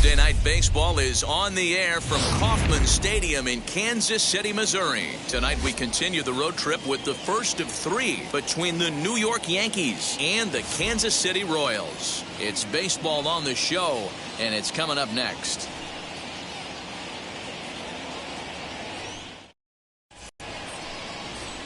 Tuesday Night Baseball is on the air from Kauffman Stadium in Kansas City, Missouri. Tonight we continue the road trip with the first of three between the New York Yankees and the Kansas City Royals. It's baseball on the show, and it's coming up next.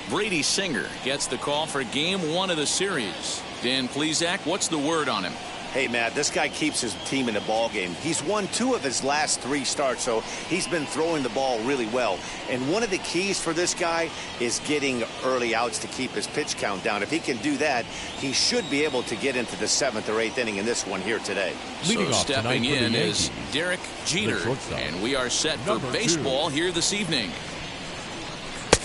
Brady Singer gets the call for game one of the series. Dan Plesac, what's the word on him? Hey, Matt, this guy keeps his team in the ball game. He's won 2 of his last 3 starts, so he's been throwing the ball really well. And one of the keys for this guy is getting early outs to keep his pitch count down. If he can do that, he should be able to get into the 7th or 8th inning in this one here today. So stepping in is Derek Jeter, and we are set for baseball here this evening.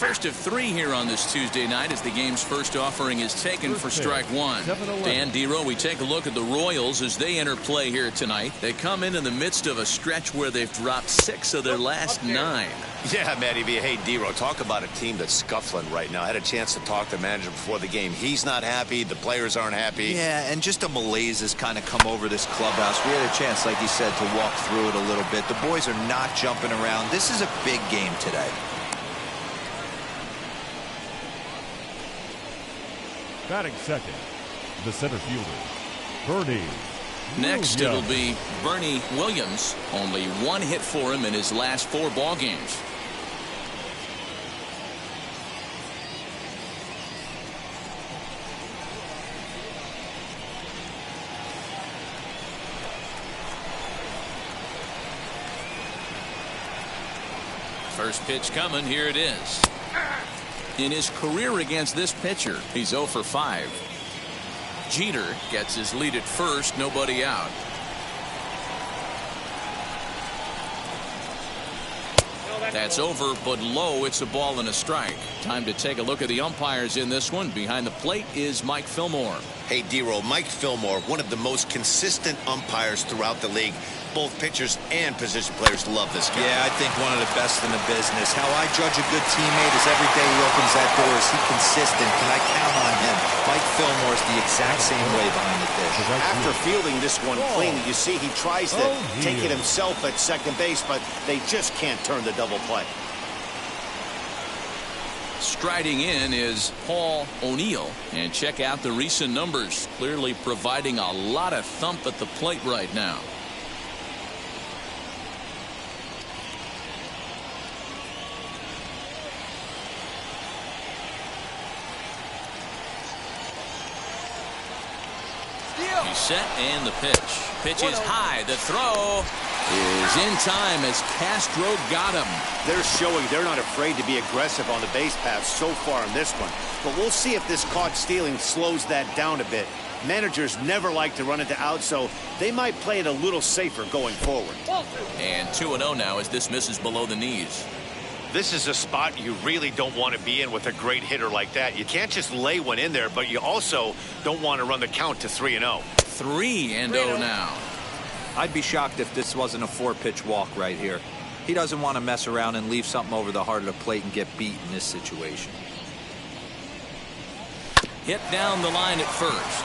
First of 3 here on this Tuesday night as the game's first offering is taken for strike one. Dan Dero, we take a look at the Royals as they enter play here tonight. They come in the midst of a stretch where they've dropped 6 of their last 9. Yeah, Matty V. Hey, Dero, talk about a team that's scuffling right now. I had a chance to talk to the manager before the game. He's not happy. The players aren't happy. Yeah, and just a malaise has kind of come over this clubhouse. We had a chance, like you said, to walk through it a little bit. The boys are not jumping around. This is a big game today. Batting second, the center fielder, Bernie. Next, it'll be Bernie Williams. Only 1 hit for him in his last 4 ball games. First pitch coming. Here it is. In his career against this pitcher, he's 0 for 5. Jeter gets his lead at first, nobody out. That's over, but low. It's a ball and a strike. Time to take a look at the umpires in this one. Behind the plate is Mike Fillmore. Hey, Dero, Mike Fillmore, one of the most consistent umpires throughout the league. Both pitchers and position players love this guy. Yeah, I think one of the best in the business. How I judge a good teammate is every day he opens that door. Is he consistent? Can I count on him? Mike Fillmore's the exact same way behind the dish. After fielding this one clean, you see he tries to take it himself at second base, but they just can't turn the double play. Striding in is Paul O'Neill, and check out the recent numbers. Clearly providing a lot of thump at the plate right now. He's set, and the pitch. Pitch is high. The throw is in time as Castro got him. They're showing they're not afraid to be aggressive on the base paths so far in this one. But we'll see if this caught stealing slows that down a bit. Managers never like to run it to out, so they might play it a little safer going forward. And 2-0 now as this misses below the knees. This is a spot you really don't want to be in with a great hitter like that. You can't just lay one in there, but you also don't want to run the count to 3-0. 3-0 now. I'd be shocked if this wasn't a 4-pitch walk right here. He doesn't want to mess around and leave something over the heart of the plate and get beat in this situation. Hit down the line at first.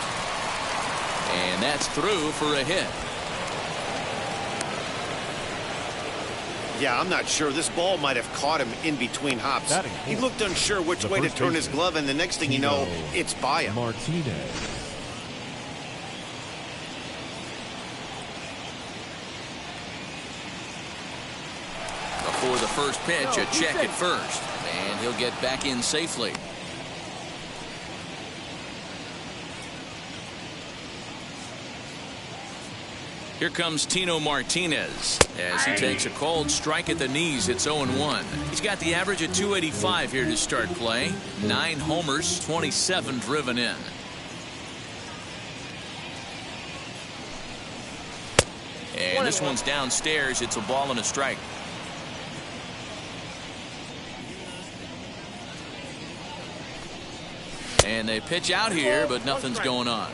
And that's through for a hit. Yeah, I'm not sure. This ball might have caught him in between hops. He looked unsure which way to turn his glove, and the next thing you know, it's by him. Martinez. Before the first pitch, a check at first. And he'll get back in safely. Here comes Tino Martinez as he takes a cold strike at the knees. It's 0-1. He's got the average at 285 here to start play. 9 homers, 27 driven in. And this one's downstairs. It's a ball and a strike. And they pitch out here, but nothing's going on.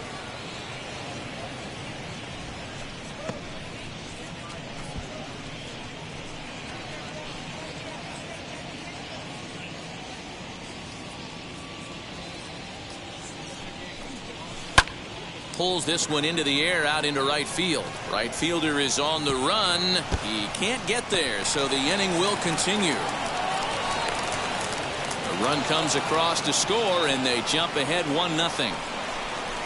pulls this one into the air out into right field. Right fielder is on the run. He can't get there, so the inning will continue. The run comes across to score, and they jump ahead 1-0.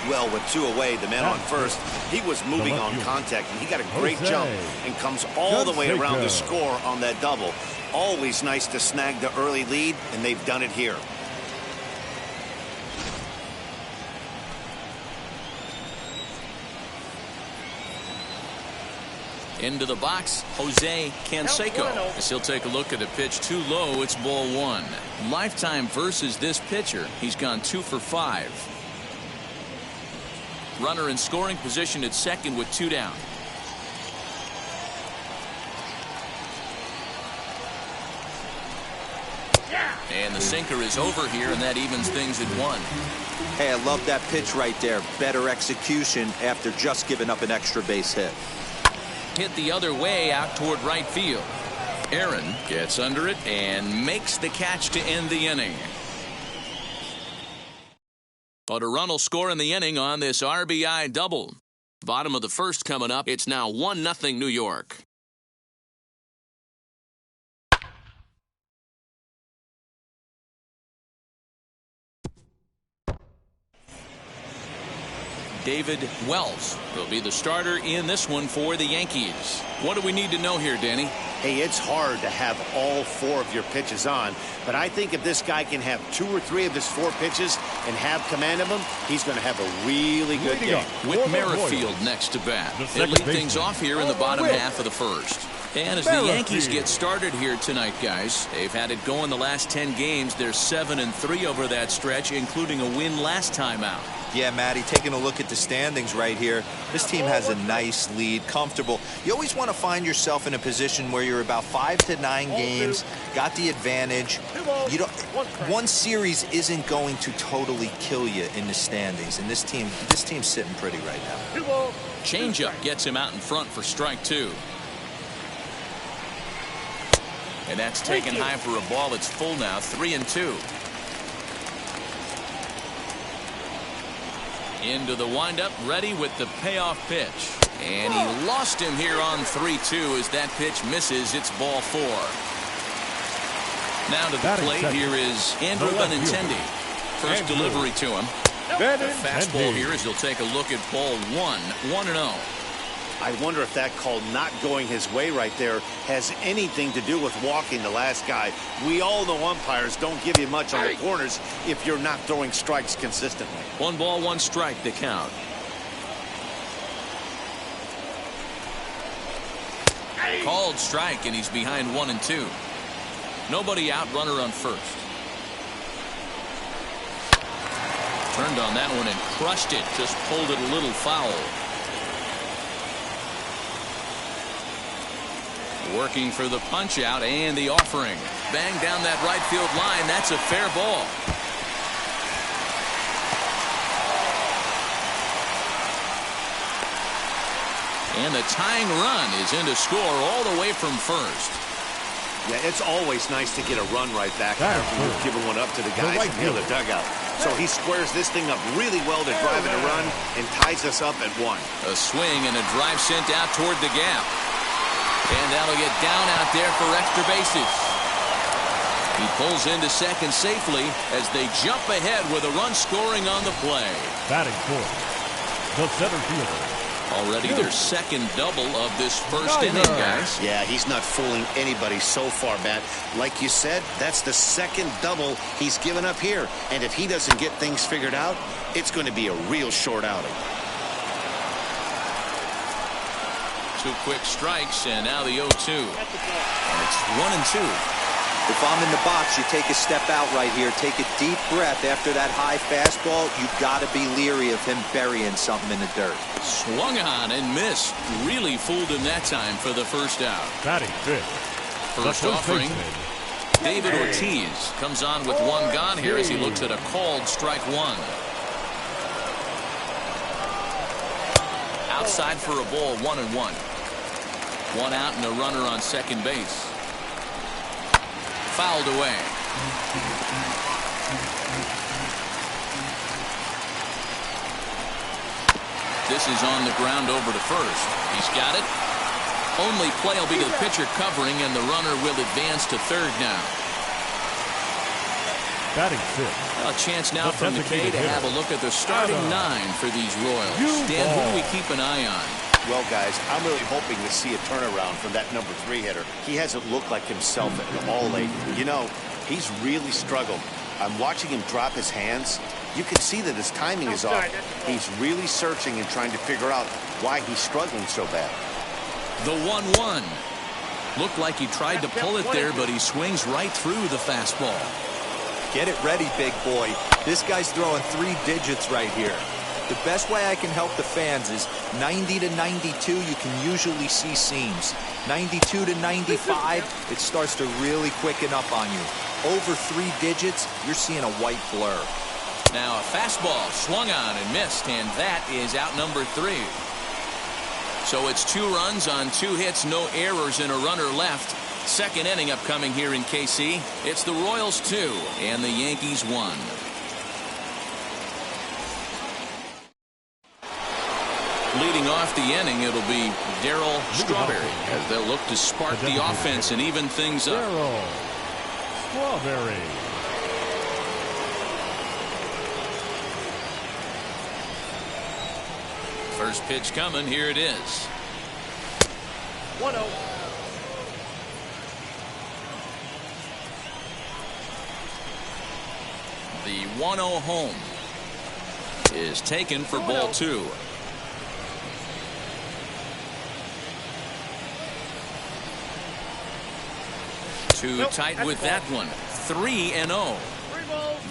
Well, with 2 away, the man on first, he was moving on contact, and he got a great jump and comes all the way around to score on that double. Always nice to snag the early lead, and they've done it here. Into the box, Jose Canseco. As he'll take a look at a pitch too low, it's ball 1. Lifetime versus this pitcher, he's gone 2 for 5. Runner in scoring position at second with 2 down. And the sinker is over here, and that evens things at 1. Hey, I love that pitch right there. Better execution after just giving up an extra base hit. Hit the other way out toward right field. Aaron gets under it and makes the catch to end the inning. But a run will score in the inning on this RBI double. Bottom of the first coming up. It's now 1-0 New York. David Wells will be the starter in this one for the Yankees. What do we need to know here, Danny? Hey, it's hard to have all 4 of your pitches on, but I think if this guy can have 2 or 3 of his 4 pitches and have command of them, he's going to have a really good game. With Merrifield next to bat, they'll lead things off here in the bottom half of the first. And as the Yankees get started here tonight, guys, they've had it going the last 10 games. They're 7-3 over that stretch, including a win last time out. Yeah, Matty, taking a look at the standings right here, this team has a nice lead, comfortable. You always want to find yourself in a position where you're about 5 to 9 games, got the advantage. You don't, one series isn't going to totally kill you in the standings, and this team's sitting pretty right now. Changeup gets him out in front for strike 2. And that's taken high for a ball. It's full now, 3-2. Into the windup, ready with the payoff pitch. And he lost him here on 3-2 as that pitch misses. It's ball 4. Now to the plate, here is Andrew Benintendi. First delivery to him. The fastball here as he'll take a look at ball 1, 1-0. I wonder if that call not going his way right there has anything to do with walking the last guy. We all know umpires don't give you much on the corners if you're not throwing strikes consistently. 1 ball, 1 strike, the count. Called strike, and he's behind 1-2. Nobody out, runner on first. Turned on that one and crushed it, just pulled it a little foul. Working for the punch out and the offering. Bang down that right field line. That's a fair ball. And the tying run is in to score all the way from first. Yeah, it's always nice to get a run right back after you've given one up to the guys in the other dugout. So he squares this thing up really well to drive it a run and ties us up at 1. A swing and a drive sent out toward the gap. And that'll get down out there for extra bases. He pulls into second safely as they jump ahead with a run scoring on the play. Batting fourth, the center fielder. Already their second double of this first inning, guys. Yeah, he's not fooling anybody so far, Matt. Like you said, that's the second double he's given up here. And if he doesn't get things figured out, it's going to be a real short outing. 2 quick strikes, and now the 0-2. And it's 1-2. If I'm in the box, you take a step out right here. Take a deep breath after that high fastball. You've got to be leery of him burying something in the dirt. Swung on and missed. Really fooled him that time for the first out. Batting fifth. First offering. David Ortiz comes on with 1 gone here as he looks at a called strike 1. Outside for a ball, 1-1. 1 out and a runner on second base. Fouled away. This is on the ground over to first. He's got it. Only play will be to the pitcher covering, and the runner will advance to third now. Batting fifth. A chance now for McKay to have a look at the starting nine for these Royals. Dan, who do we keep an eye on? Well, guys, I'm really hoping to see a turnaround from that number 3 hitter. He hasn't looked like himself at all lately. You know, he's really struggled. I'm watching him drop his hands. You can see that his timing is off. He's really searching and trying to figure out why he's struggling so bad. The 1-1. Looked like he tried to pull it there, but he swings right through the fastball. Get it ready, big boy. This guy's throwing 3 digits right here. The best way I can help the fans is 90 to 92, you can usually see seams. 92 to 95, it starts to really quicken up on you. Over 3 digits, you're seeing a white blur. Now a fastball swung on and missed, and that is out number 3. So it's 2 runs on 2 hits, no errors, and a runner left. Second inning upcoming here in KC. It's the Royals 2 and the Yankees 1. Leading off the inning, it'll be Darryl Strawberry as they'll look to spark the offense and even things up. Darryl Strawberry. First pitch coming. Here it is. 1-0. The 1-0 home is taken for ball 2. Too tight with that one. 3-0.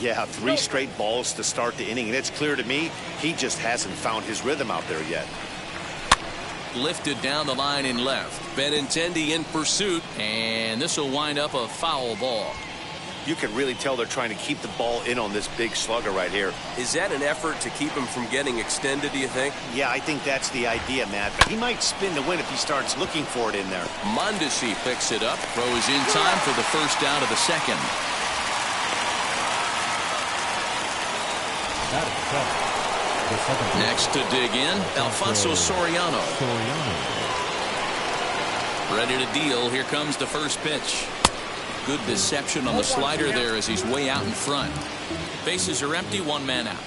Yeah, 3 straight balls to start the inning, and it's clear to me he just hasn't found his rhythm out there yet. Lifted down the line in left. Benintendi in pursuit, and this will wind up a foul ball. You can really tell they're trying to keep the ball in on this big slugger right here. Is that an effort to keep him from getting extended, do you think? Yeah, I think that's the idea, Matt. He might spin to win if he starts looking for it in there. Mondesi picks it up, throws in time for the first out of the second. Next to dig in, Alfonso Soriano. Ready to deal. Here comes the first pitch. Good deception on the slider there as he's way out in front. Bases are empty, 1 man out.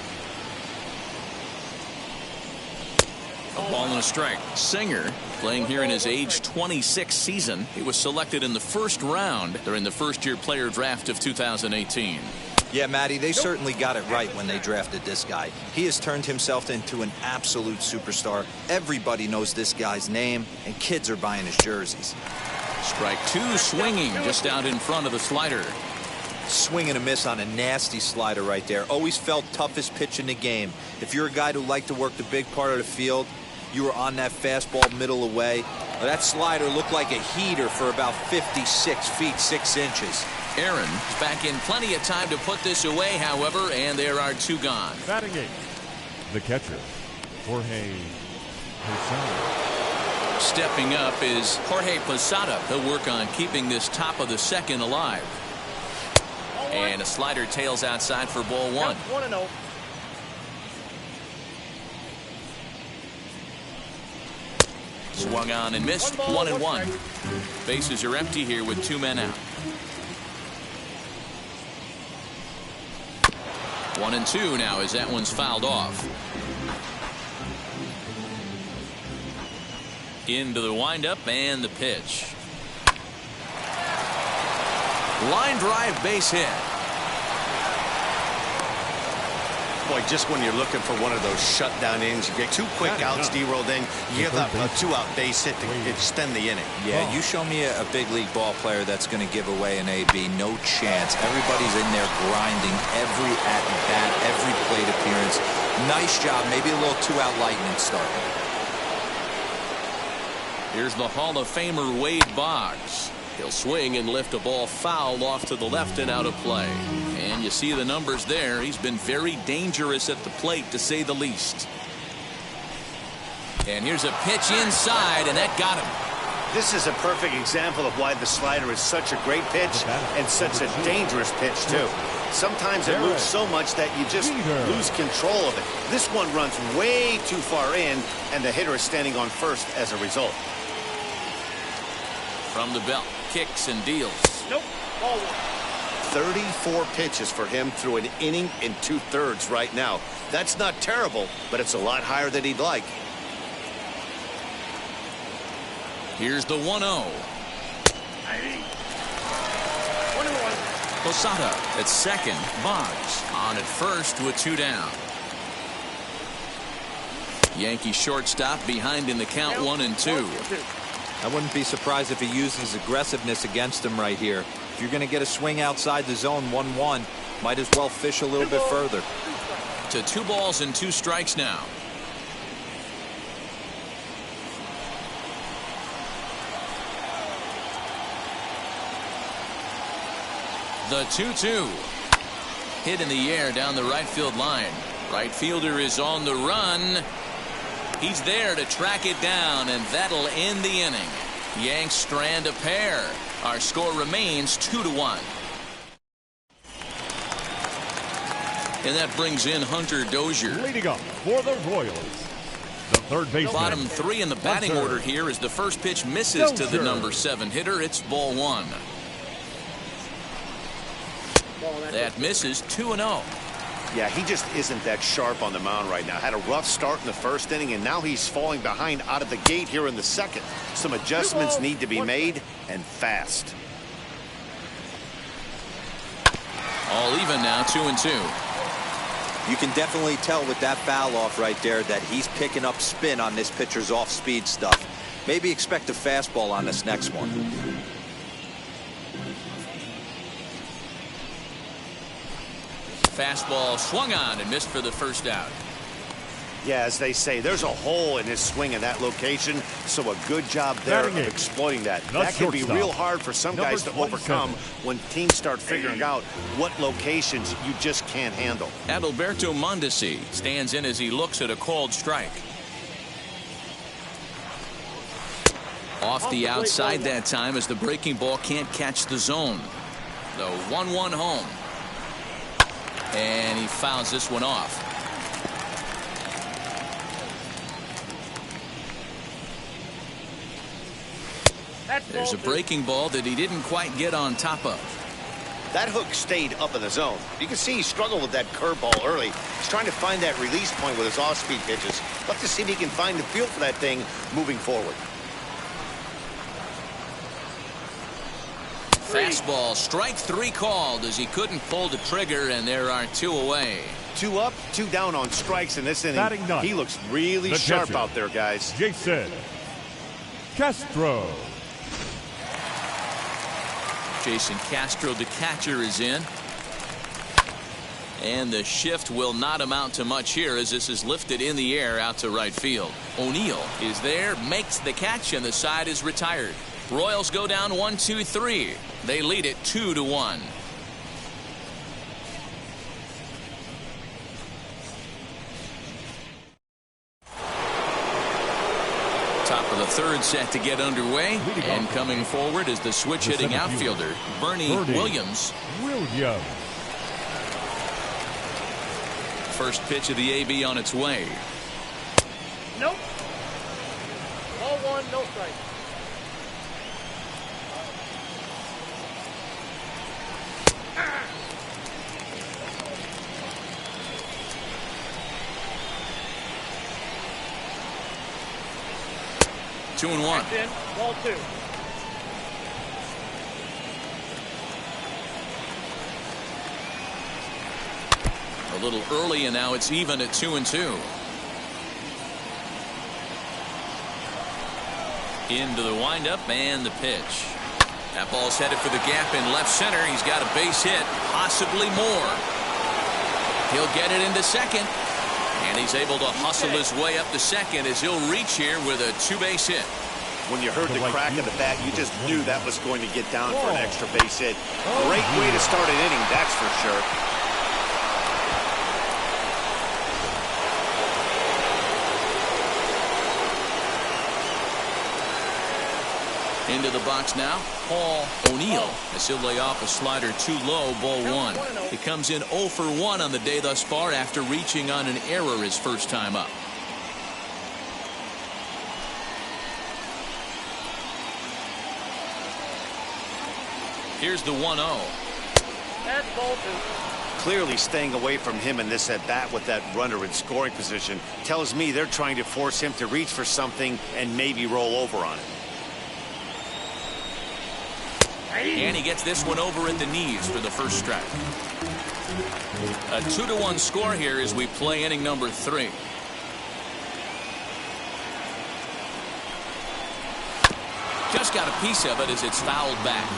A ball and a strike. Singer playing here in his age 26 season. He was selected in the first round during the first-year player draft of 2018. Yeah, Matty, they certainly got it right when they drafted this guy. He has turned himself into an absolute superstar. Everybody knows this guy's name, and kids are buying his jerseys. Strike 2 swinging just out in front of the slider. Swing and a miss on a nasty slider right there. Always felt toughest pitch in the game. If you're a guy who liked to work the big part of the field, you were on that fastball middle away. Well, that slider looked like a heater for about 56 feet 6 inches. Aaron is back in plenty of time to put this away, however, and there are 2 gone. Batting 8. The catcher, Jorge Posada. Stepping up is Jorge Posada. He'll work on keeping this top of the second alive. And a slider tails outside for ball 1. 1-0. Swung on and missed. 1-1. Bases are empty here with 2 men out. 1-2 now as that one's fouled off. Into the windup and the pitch. Line drive base hit. Boy, just when you're looking for one of those shutdown innings, you get 2 quick outs, D-roll, then you give up a 2-out base hit to extend the inning. Yeah, you show me a big league ball player that's going to give away an AB. No chance. Everybody's in there grinding every at-bat, every plate appearance. Nice job. Maybe a little 2-out lightning start. Here's the Hall of Famer Wade Boggs. He'll swing and lift a ball foul off to the left and out of play. And you see the numbers there. He's been very dangerous at the plate, to say the least. And here's a pitch inside, and that got him. This is a perfect example of why the slider is such a great pitch and such a dangerous pitch, too. Sometimes it moves so much that you just lose control of it. This one runs way too far in, and the hitter is standing on first as a result. From the belt, kicks and deals. Nope. Ball one. 34 pitches for him through an inning and 2/3 right now. That's not terrible, but it's a lot higher than he'd like. Here's the 1-0. Posada at second. Boggs on at first with 2 down. Yankee shortstop behind in the count 1-2. I wouldn't be surprised if he uses aggressiveness against him right here. If you're going to get a swing outside the zone 1-1, might as well fish a little bit further. To 2 balls and 2 strikes now. The 2-2. Hit in the air down the right field line. Right fielder is on the run. He's there to track it down, and that'll end the inning. Yanks strand a pair. Our score remains 2-1. And that brings in Hunter Dozier. Leading up for the Royals, the third baseman. Bottom 3 in the batting order here as the first pitch misses to the number 7 hitter. It's ball 1. That misses. 2-0. Yeah, he just isn't that sharp on the mound right now. Had a rough start in the first inning, and now he's falling behind out of the gate here in the second. Some adjustments need to be made, and fast. All even now, 2-2. You can definitely tell with that foul off right there that he's picking up spin on this pitcher's off-speed stuff. Maybe expect a fastball on this next one. Fastball swung on and missed for the first out. Yeah, as they say, there's a hole in his swing in that location, so a good job there of exploiting that. That can be real hard for some guys to overcome when teams start figuring out what locations you just can't handle. Adalberto Mondesi stands in as he looks at a called strike. Off the outside that time as the breaking ball can't catch the zone. The 1-1 home. And he fouls this one off. There's a breaking ball that he didn't quite get on top of. That hook stayed up in the zone. You can see he struggled with that curveball early. He's trying to find that release point with his off-speed pitches. Love to see if he can find the feel for that thing moving forward. Fastball, strike 3 called as he couldn't pull the trigger, and there are 2 away. 2 up, 2 down on strikes in this inning. He looks really sharp out there, guys. Jason Castro. Jason Castro, the catcher, is in. And the shift will not amount to much here as this is lifted in the air out to right field. O'Neill is there, makes the catch, and the side is retired. Royals go down 1-2-3. They lead it 2-1. Top of the third set to get underway, and coming forward is the switch-hitting outfielder, Bernie Williams. First pitch of the AB on its way. Nope. Ball 1, no strike. Two and 1. Ball 2. A little early, and now it's even at 2-2. Into the windup and the pitch. That ball's headed for the gap in left center. He's got a base hit, possibly more. He'll get it into second. And he's able to hustle his way up to second as he'll reach here with a 2-base hit. When you heard the crack of the bat, you just knew that was going to get down for an extra base hit. Great way to start an inning, that's for sure. Into the box now, Paul O'Neill, as he'll lay off a slider too low, ball one. He comes in 0 for 1 on the day thus far after reaching on an error his first time up. Here's the 1-0. That's ball 2. Clearly staying away from him in this at-bat with that runner in scoring position tells me they're trying to force him to reach for something and maybe roll over on it. And he gets this one over at the knees for the first strike. A 2-1 score here as we play inning number 3. Just got a piece of it as it's fouled back.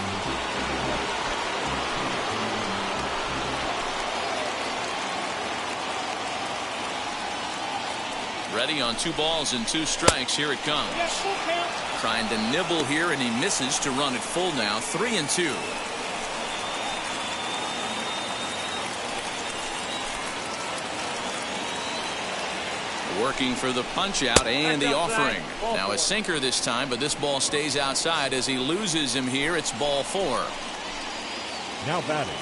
Ready on 2 balls and 2 strikes. Here it comes. Trying to nibble here, and he misses to run it full now. 3-2. Working for the punch out and the offering. Now a sinker this time, but this ball stays outside as he loses him here. It's ball 4. Now batting.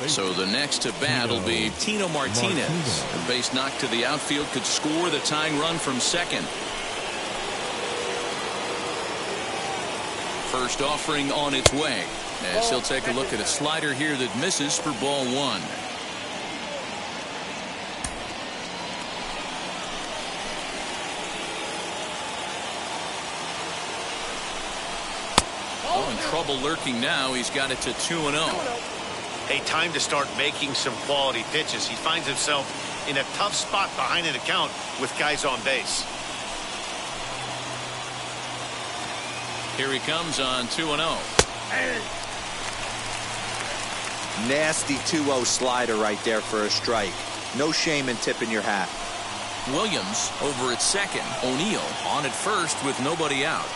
So the next to bat will be Tino Martinez. A base knock to the outfield could score the tying run from second. First offering on its way, as he'll take a look at a slider here that misses for ball 1. Oh, in trouble lurking now. He's got it to 2-0. Hey, time to start making some quality pitches. He finds himself in a tough spot behind an account with guys on base. Here he comes on 2-0. Nasty 2-0 slider right there for a strike. No shame in tipping your hat. Williams over at second. O'Neill on at first with nobody out.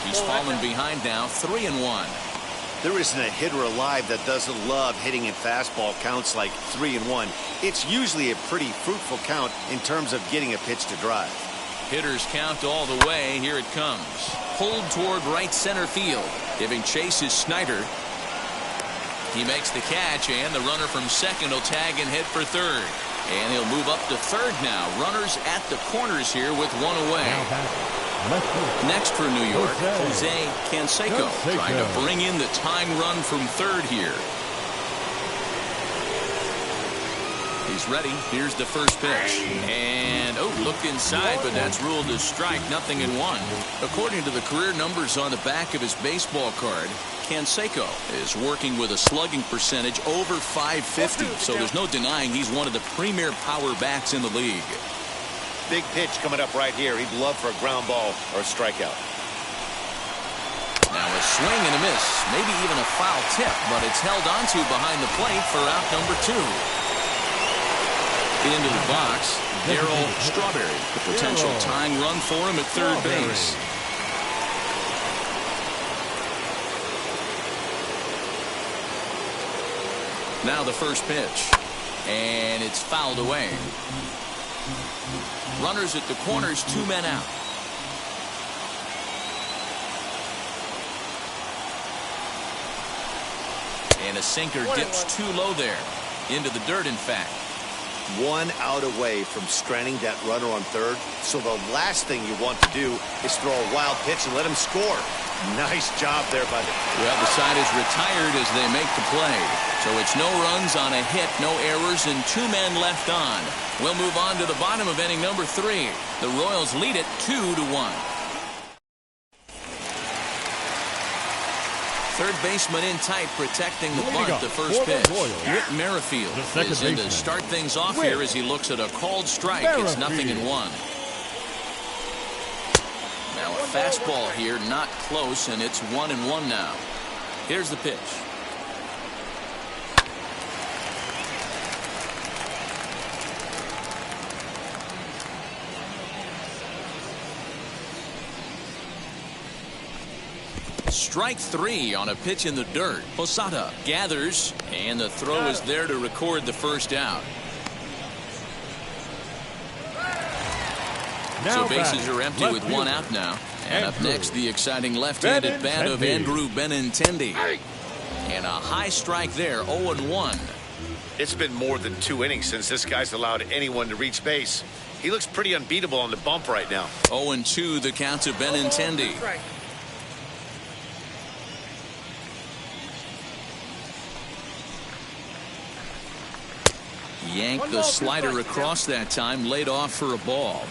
He's fallen behind now. 3-1. There isn't a hitter alive that doesn't love hitting in fastball counts like 3-1. It's usually a pretty fruitful count in terms of getting a pitch to drive. Hitters count all the way. Here it comes. Pulled toward right center field. Giving chase is Snyder. He makes the catch, and the runner from second will tag and hit for third. And he'll move up to third now. Runners at the corners here with 1 away. Next for New York, Jose Canseco, trying to bring in the tying run from third here. He's ready. Here's the first pitch. And, looked inside, but that's ruled a strike. 0-1. According to the career numbers on the back of his baseball card, Canseco is working with a slugging percentage over .550. So there's no denying he's one of the premier power bats in the league. Big pitch coming up right here. He'd love for a ground ball or a strikeout. Now a swing and a miss. Maybe even a foul tip, but it's held onto behind the plate for out number 2. Into the box, Darryl Strawberry. The potential tying run for him at third base. Now the first pitch. And it's fouled away. Runners at the corners, 2 men out. And a sinker dips too low there. Into the dirt, in fact. 1 out away from stranding that runner on third. So the last thing you want to do is throw a wild pitch and let him score. Nice job there by the... Well, the side is retired as they make the play. So it's no runs on a hit, no errors, and 2 men left on. We'll move on to the bottom of inning number 3. The Royals lead it 2-1. Third baseman in tight, protecting the bunt. The first pitch. Whit Merrifield is in to start things off here as he looks at a called strike. It's 0-1. Now a fastball here, not close, and it's 1-1 now. Here's the pitch. Strike 3 on a pitch in the dirt. Posada gathers, and the throw is there to record the first out. So bases are empty with 1 out now. And up next, the exciting left-handed bat of Andrew Benintendi. And a high strike there, 0-1. It's been more than 2 innings since this guy's allowed anyone to reach base. He looks pretty unbeatable on the bump right now. 0-2 the count to Benintendi. Yanked the slider across that time, laid off for a ball.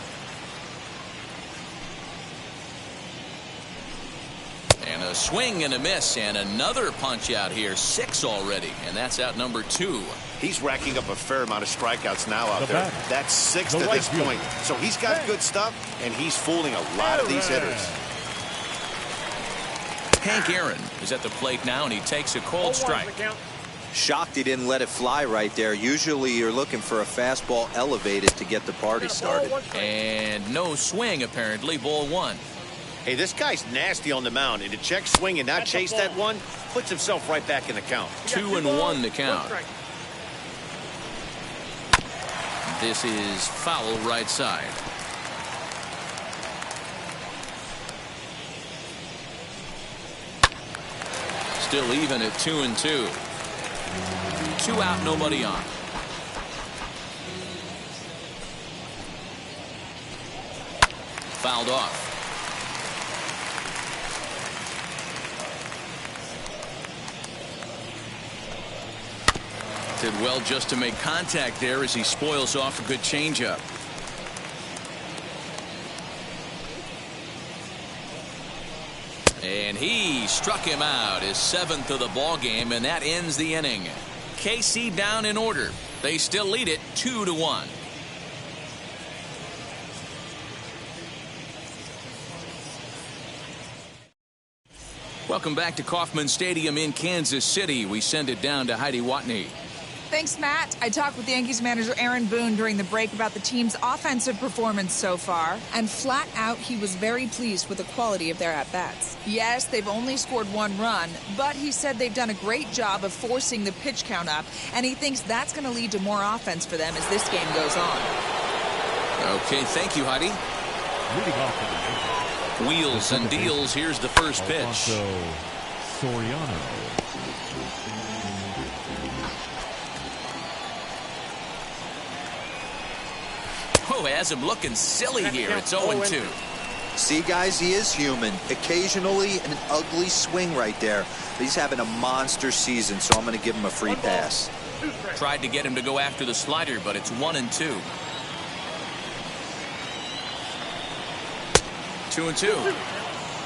And a swing and a miss, and another punch out here. 6 already, and that's out number 2. He's racking up a fair amount of strikeouts now out there. That's 6 to this point. So he's got good stuff, and he's fooling a lot of these hitters. Hank Aaron is at the plate now, and he takes a cold strike. Shocked he didn't let it fly right there. Usually you're looking for a fastball elevated to get the party started. And no swing, apparently. Ball 1. Hey, this guy's nasty on the mound, and to check swing and not chase that one puts himself right back in the count. 2-1 the count. This is foul right side. Still even at 2-2. 2 out, nobody on. Fouled off. Did well just to make contact there as he spoils off a good changeup. And he struck him out, his 7th of the ball game, and that ends the inning. KC down in order. They still lead it 2-1. Welcome back to Kauffman Stadium in Kansas City. We send it down to Heidi Watney. Thanks, Matt. I talked with Yankees manager Aaron Boone during the break about the team's offensive performance so far, and flat out he was very pleased with the quality of their at-bats. Yes, they've only scored 1 run, but he said they've done a great job of forcing the pitch count up, and he thinks that's going to lead to more offense for them as this game goes on. Okay, thank you, Heidi. Leading off for the Yankees. Wheels and deals. Here's the first pitch. Alfonso Soriano. Oh, has him looking silly here. It's 0-2. See, guys, he is human. Occasionally an ugly swing right there. He's having a monster season, so I'm going to give him a free pass. Tried to get him to go after the slider, but it's 1-2. 2-2.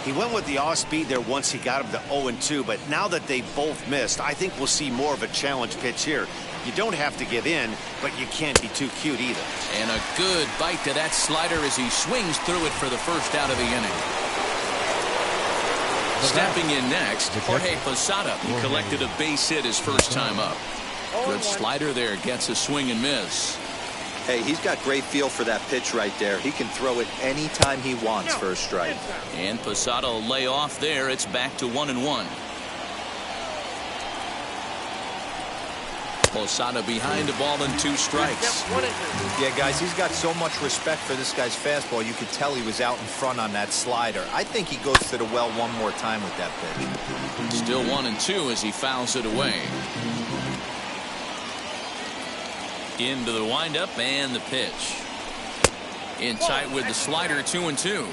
He went with the off-speed there once he got him to 0-2, but now that they both missed, I think we'll see more of a challenge pitch here. You don't have to give in, but you can't be too cute either. And a good bite to that slider as he swings through it for the first out of the inning. Stepping in next, Jorge Posada. He collected a base hit his first time up. Good slider there, gets a swing and miss. Hey, he's got great feel for that pitch right there. He can throw it anytime he wants for a strike. And Posada will lay off there. It's back to 1-1. Posada behind the ball and 2 strikes. Yeah, guys, he's got so much respect for this guy's fastball. You could tell he was out in front on that slider. I think he goes to the well one more time with that pitch. Still 1-2 as he fouls it away. Into the windup and the pitch. In tight with the slider, 2-2.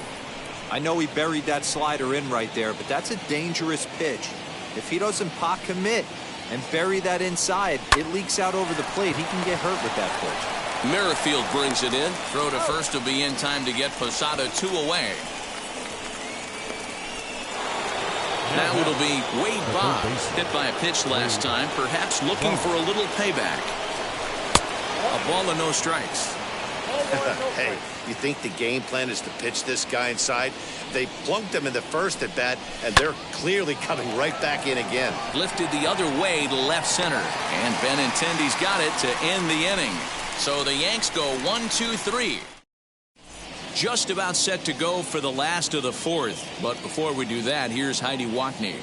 I know he buried that slider in right there, but that's a dangerous pitch. If he doesn't pot commit and bury that inside, it leaks out over the plate. He can get hurt with that pitch. Merrifield brings it in. Throw to first will be in time to get Posada 2 away. Now it'll be Wade Bob. Hit by a pitch last time, perhaps looking for a little payback. A ball and no strikes. Hey, you think the game plan is to pitch this guy inside? They plunked him in the first at bat, and they're clearly coming right back in again. Lifted the other way to left center. And Benintendi's got it to end the inning. So the Yanks go 1-2-3. Just about set to go for the last of the 4th. But before we do that, here's Heidi Watney.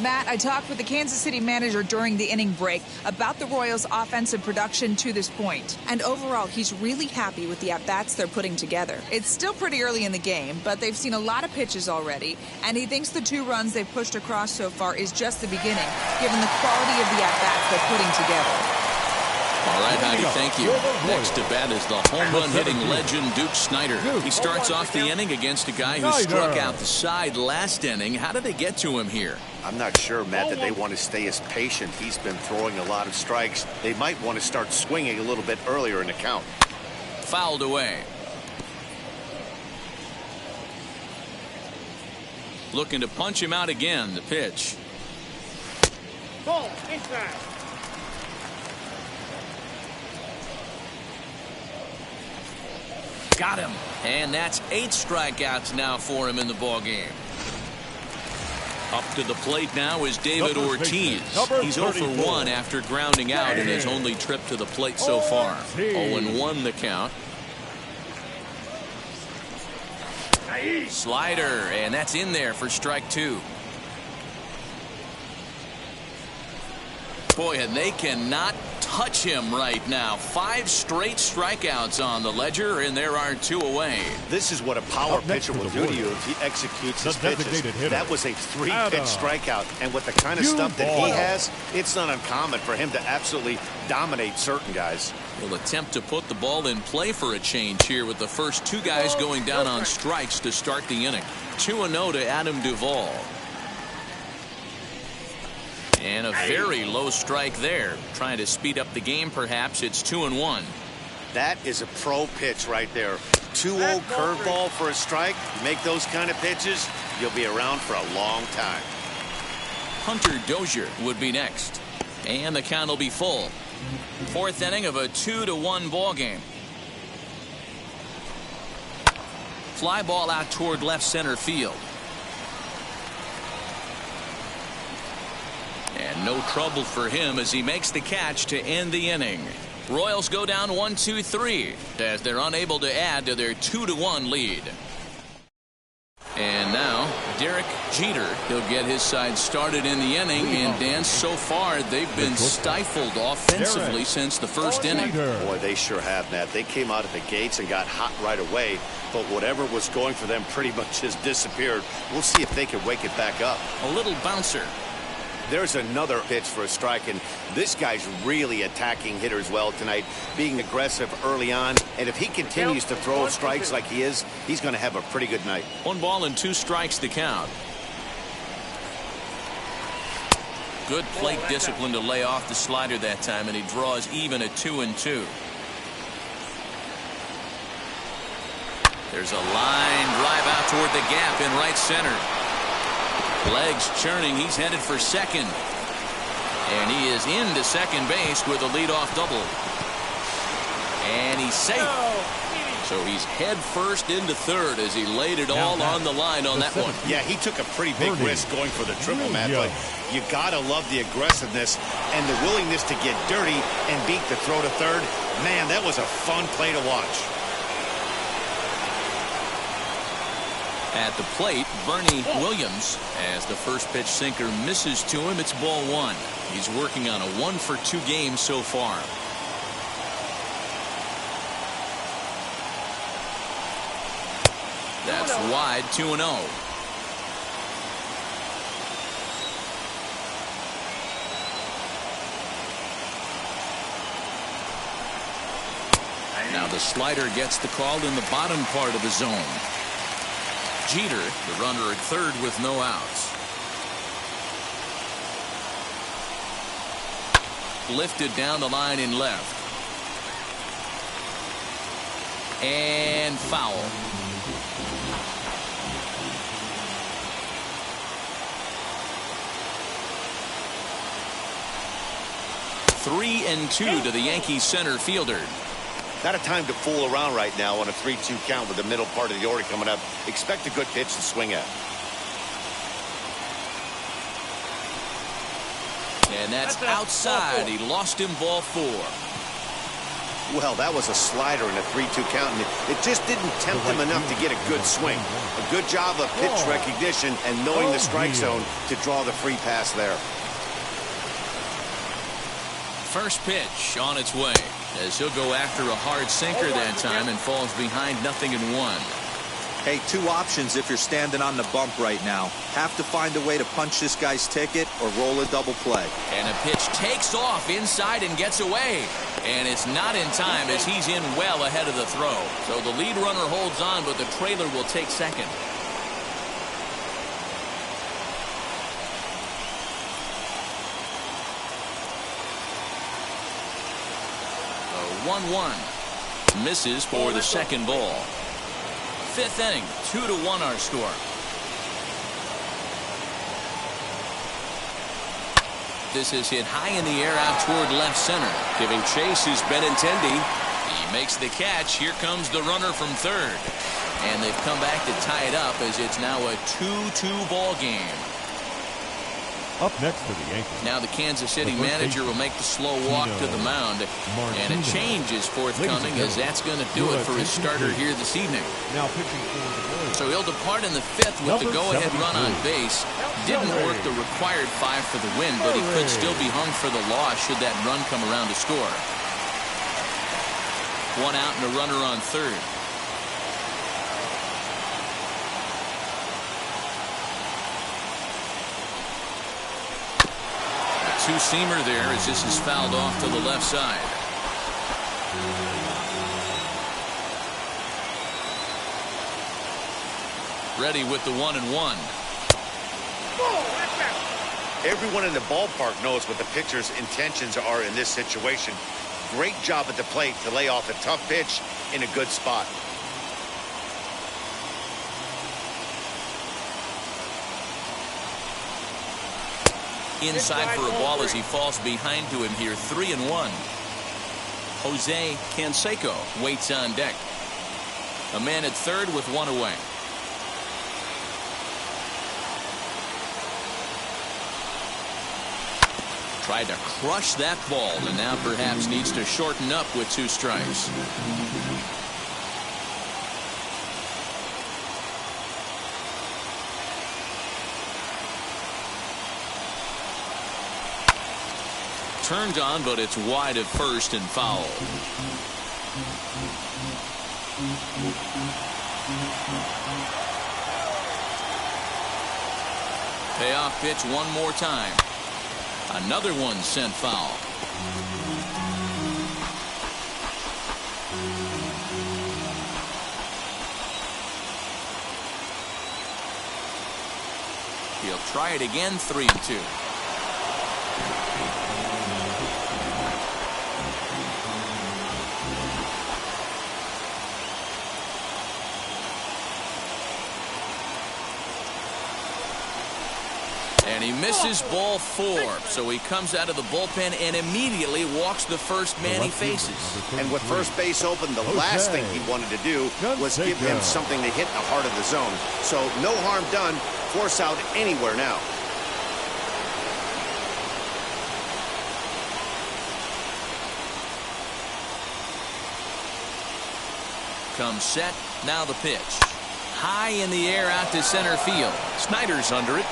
Matt, I talked with the Kansas City manager during the inning break about the Royals' offensive production to this point. And overall, he's really happy with the at-bats they're putting together. It's still pretty early in the game, but they've seen a lot of pitches already, and he thinks the 2 runs they've pushed across so far is just the beginning, given the quality of the at-bats they're putting together. All right, Heidi, thank you. Next to bat is the home run hitting legend Duke Snyder. He starts off the inning against a guy who struck out the side last inning. How did they get to him here? I'm not sure, Matt, that they want to stay as patient. He's been throwing a lot of strikes. They might want to start swinging a little bit earlier in the count. Fouled away. Looking to punch him out again, the pitch. Ball, inside. Got him. And that's 8 strikeouts now for him in the ballgame. Up to the plate now is David Ortiz. He's 0 for 1 after grounding out in his only trip to the plate so far. 0-1 the count. Slider, and that's in there for strike 2. Boy, and they cannot touch him right now. 5 straight strikeouts on the ledger, and there are 2 away. This is what a power pitcher will do to you if he executes his pitches. That was a 3-pitch strikeout, and with the kind of stuff that he has, it's not uncommon for him to absolutely dominate certain guys. Will attempt to put the ball in play for a change here with the first 2 guys going down on strikes to start the inning. 2-0 to Adam Duvall. And a very low strike there. Trying to speed up the game, perhaps. It's 2-1. That is a pro pitch right there. 2-0 curveball for a strike. You make those kind of pitches, you'll be around for a long time. Hunter Dozier would be next. And the count will be full. 4th inning of a 2-1 ball game. Fly ball out toward left center field. And no trouble for him as he makes the catch to end the inning. Royals go down 1-2-3 as they're unable to add to their 2-1 lead. And now Derek Jeter. He'll get his side started in the inning. And Dan, so far they've been stifled offensively since the first inning. Boy, they sure have, Matt. They came out of the gates and got hot right away. But whatever was going for them pretty much has disappeared. We'll see if they can wake it back up. A little bouncer. There's another pitch for a strike, and this guy's really attacking hitters well tonight, being aggressive early on. And if he continues to throw strikes like he is, he's going to have a pretty good night. 1 ball and 2 strikes to count. Good plate discipline to lay off the slider that time, and he draws even at 2-2. There's a line drive out toward the gap in right center. Legs churning. He's headed for second. And he is into second base with a leadoff double. And he's safe. So he's head first into third as he laid it all on the line on that one. Yeah, he took a pretty big risk going for the triple, man. But you got to love the aggressiveness and the willingness to get dirty and beat the throw to third. Man, that was a fun play to watch. At the plate, Bernie Williams, as the first pitch sinker misses to him. It's ball 1. He's working on a 1-for-2 game so far. That's wide, 2-0. Now the slider gets the call in the bottom part of the zone. Jeter, the runner at third with no outs. Lifted down the line in left. And foul. Three and 2 to the Yankees center fielder. Not a time to fool around right now on a 3-2 count with the middle part of the order coming up. Expect a good pitch to swing at. And that's outside. He lost him ball 4. Well, that was a slider in a 3-2 count, and it just didn't tempt him enough to get a good swing. A good job of pitch recognition and knowing the strike zone to draw the free pass there. First pitch on its way, as he'll go after a hard sinker that time and falls behind 0-1. Hey, two options if you're standing on the bump right now. Have to find a way to punch this guy's ticket or roll a double play. And a pitch takes off inside and gets away. And it's not in time as he's in well ahead of the throw. So the lead runner holds on, but the trailer will take second. A 1-1. Misses for the second ball. Fifth inning, 2-1 our score. This is hit high in the air out toward left center. Giving chase is Benintendi. He makes the catch. Here comes the runner from third. And they've come back to tie it up as it's now a 2-2 ball game. Up next for the Yankees. Now the Kansas City manager will make the slow walk to the mound. And a change is forthcoming as that's going to do it for his starter here this evening. Now pitching for so he'll depart in the fifth with the go-ahead run on base. Didn't work the required 5 for the win, but he could still be hung for the loss should that run come around to score. 1 out and a runner on third. Two-seamer there as this is fouled off to the left side. Ready with the 1-1. Everyone in the ballpark knows what the pitcher's intentions are in this situation. Great job at the plate to lay off a tough pitch in a good spot. Inside for a ball as he falls behind to him here. 3-1. Jose Canseco waits on deck. A man at third with 1 away. Tried to crush that ball and now perhaps needs to shorten up with 2 strikes. Turned on, but it's wide of first and foul. Payoff pitch one more time. Another one sent foul. He'll try it again. 3-2. And he misses ball 4, so he comes out of the bullpen and immediately walks the first man he faces. And with first base open, the last thing he wanted to do was give him something to hit in the heart of the zone. So no harm done. Force out anywhere now. Comes set. Now the pitch. High in the air out to center field. Snyder's under it.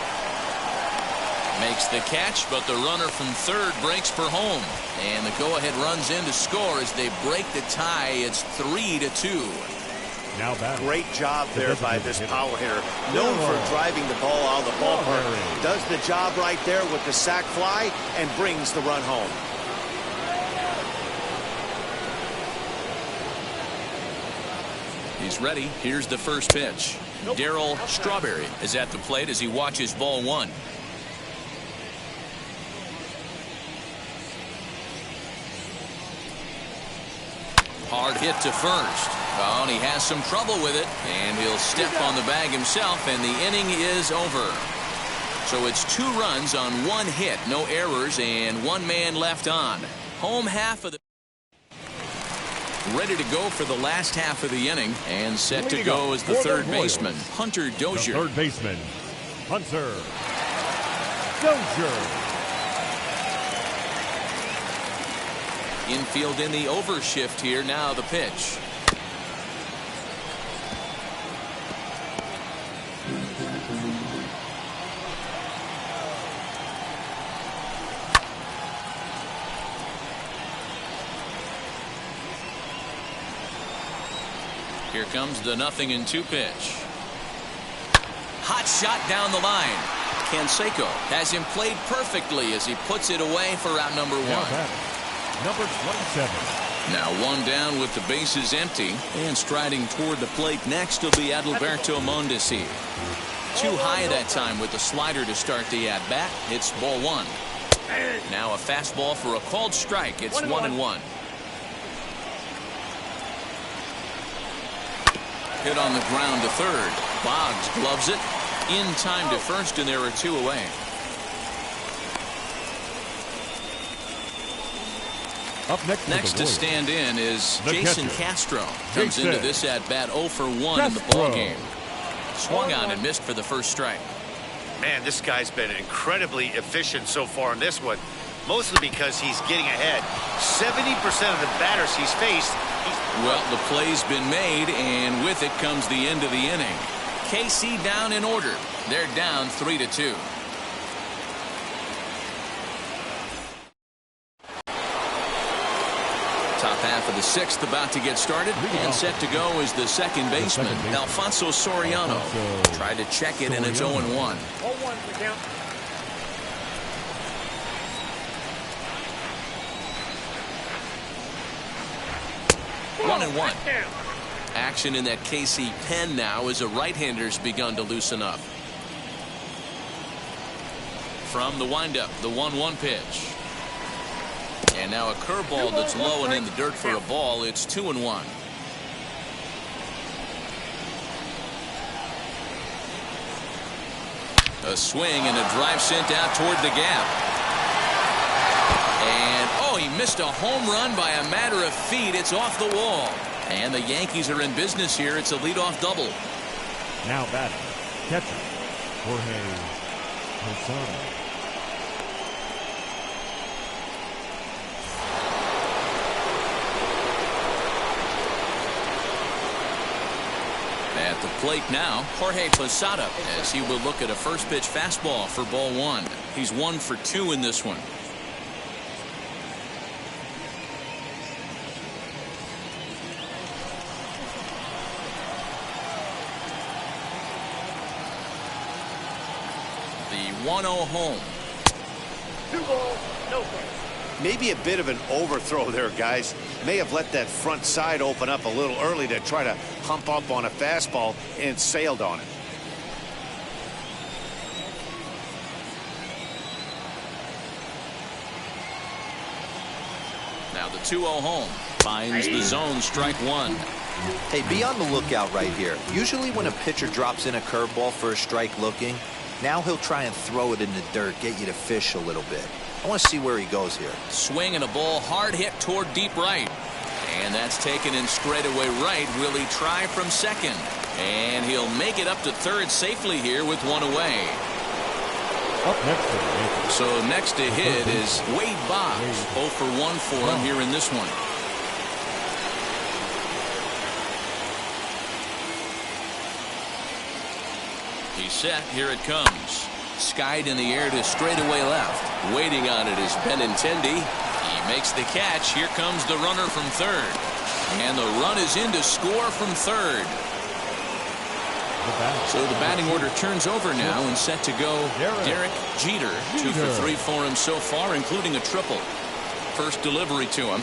Makes the catch, but the runner from third breaks for home. And the go-ahead runs in to score as they break the tie. It's 3-2. Now back. Great job there by this power hitter. Known for driving the ball out of the ballpark. Does the job right there with the sac fly and brings the run home. He's ready. Here's the first pitch. Darryl Strawberry is at the plate as he watches ball 1. Hard hit to first. Oh, and he has some trouble with it, and he'll step on the bag himself, and the inning is over. So it's 2 runs on 1 hit, no errors, and 1 man left on. Home half of the... Ready to go for the last half of the inning, and set to go as the third baseman, Hunter Dozier. The third baseman, Hunter Dozier. Infield in the overshift here. Now the pitch. Here comes the 0-2 pitch. Hot shot down the line. Canseco has him played perfectly as he puts it away for out number 1. Number 27. Now 1 down with the bases empty, and striding toward the plate next will be Adalberto Mondesi. Too high that time with the slider to start the at-bat. It's ball 1. Now a fastball for a called strike. It's 1-1. Hit on the ground to third. Boggs gloves it in time to first, and there are 2 away. Up next to stand in is Jason Castro. Comes into this at bat 0 for 1 in the ball game. Swung on and missed for the first strike. Man, this guy's been incredibly efficient so far in this one, mostly because he's getting ahead. 70% of the batters he's faced. Well, the play's been made, and with it comes the end of the inning. KC down in order. They're down 3-2. Top half of the 6th about to get started, and set to go is the second baseman, Alfonso Soriano. Tried to check it, and it's 0-1. 0-1 the count. One and one. Action in that KC pen now as a right-hander's begun to loosen up. From the windup, the 1-1 pitch. And now a curveball that's low and in the dirt for a ball. It's 2-1. A swing and a drive sent out toward the gap. And oh, he missed a home run by a matter of feet. It's off the wall. And the Yankees are in business here. It's a leadoff double. Now batting, catcher, Jorge Posada. At the plate now, Jorge Posada, as he will look at a first pitch fastball for ball 1. He's 1 for 2 in this one. The 1-0 home. 2 balls, no strikes. Maybe a bit of an overthrow there, guys. May have let that front side open up a little early to try to hump up on a fastball and sailed on it. Now the 2-0 home. Finds the zone, strike 1. Hey, be on the lookout right here. Usually when a pitcher drops in a curveball for a strike looking, now he'll try and throw it in the dirt, get you to fish a little bit. I want to see where he goes here. Swing and a ball hard hit toward deep right. And that's taken in straightaway right. Will he try from second? And he'll make it up to third safely here with 1 away. Up next, so next to hit is Wade Boggs. 0 for 1 for him here in this one. He's set. Here it comes. Skied in the air to straightaway left. Waiting on it is Benintendi. He makes the catch. Here comes the runner from third. And the run is in to score from third. So the batting order turns over now and set to go Derek Jeter. 2 for 3 for him so far, including a triple. First delivery to him.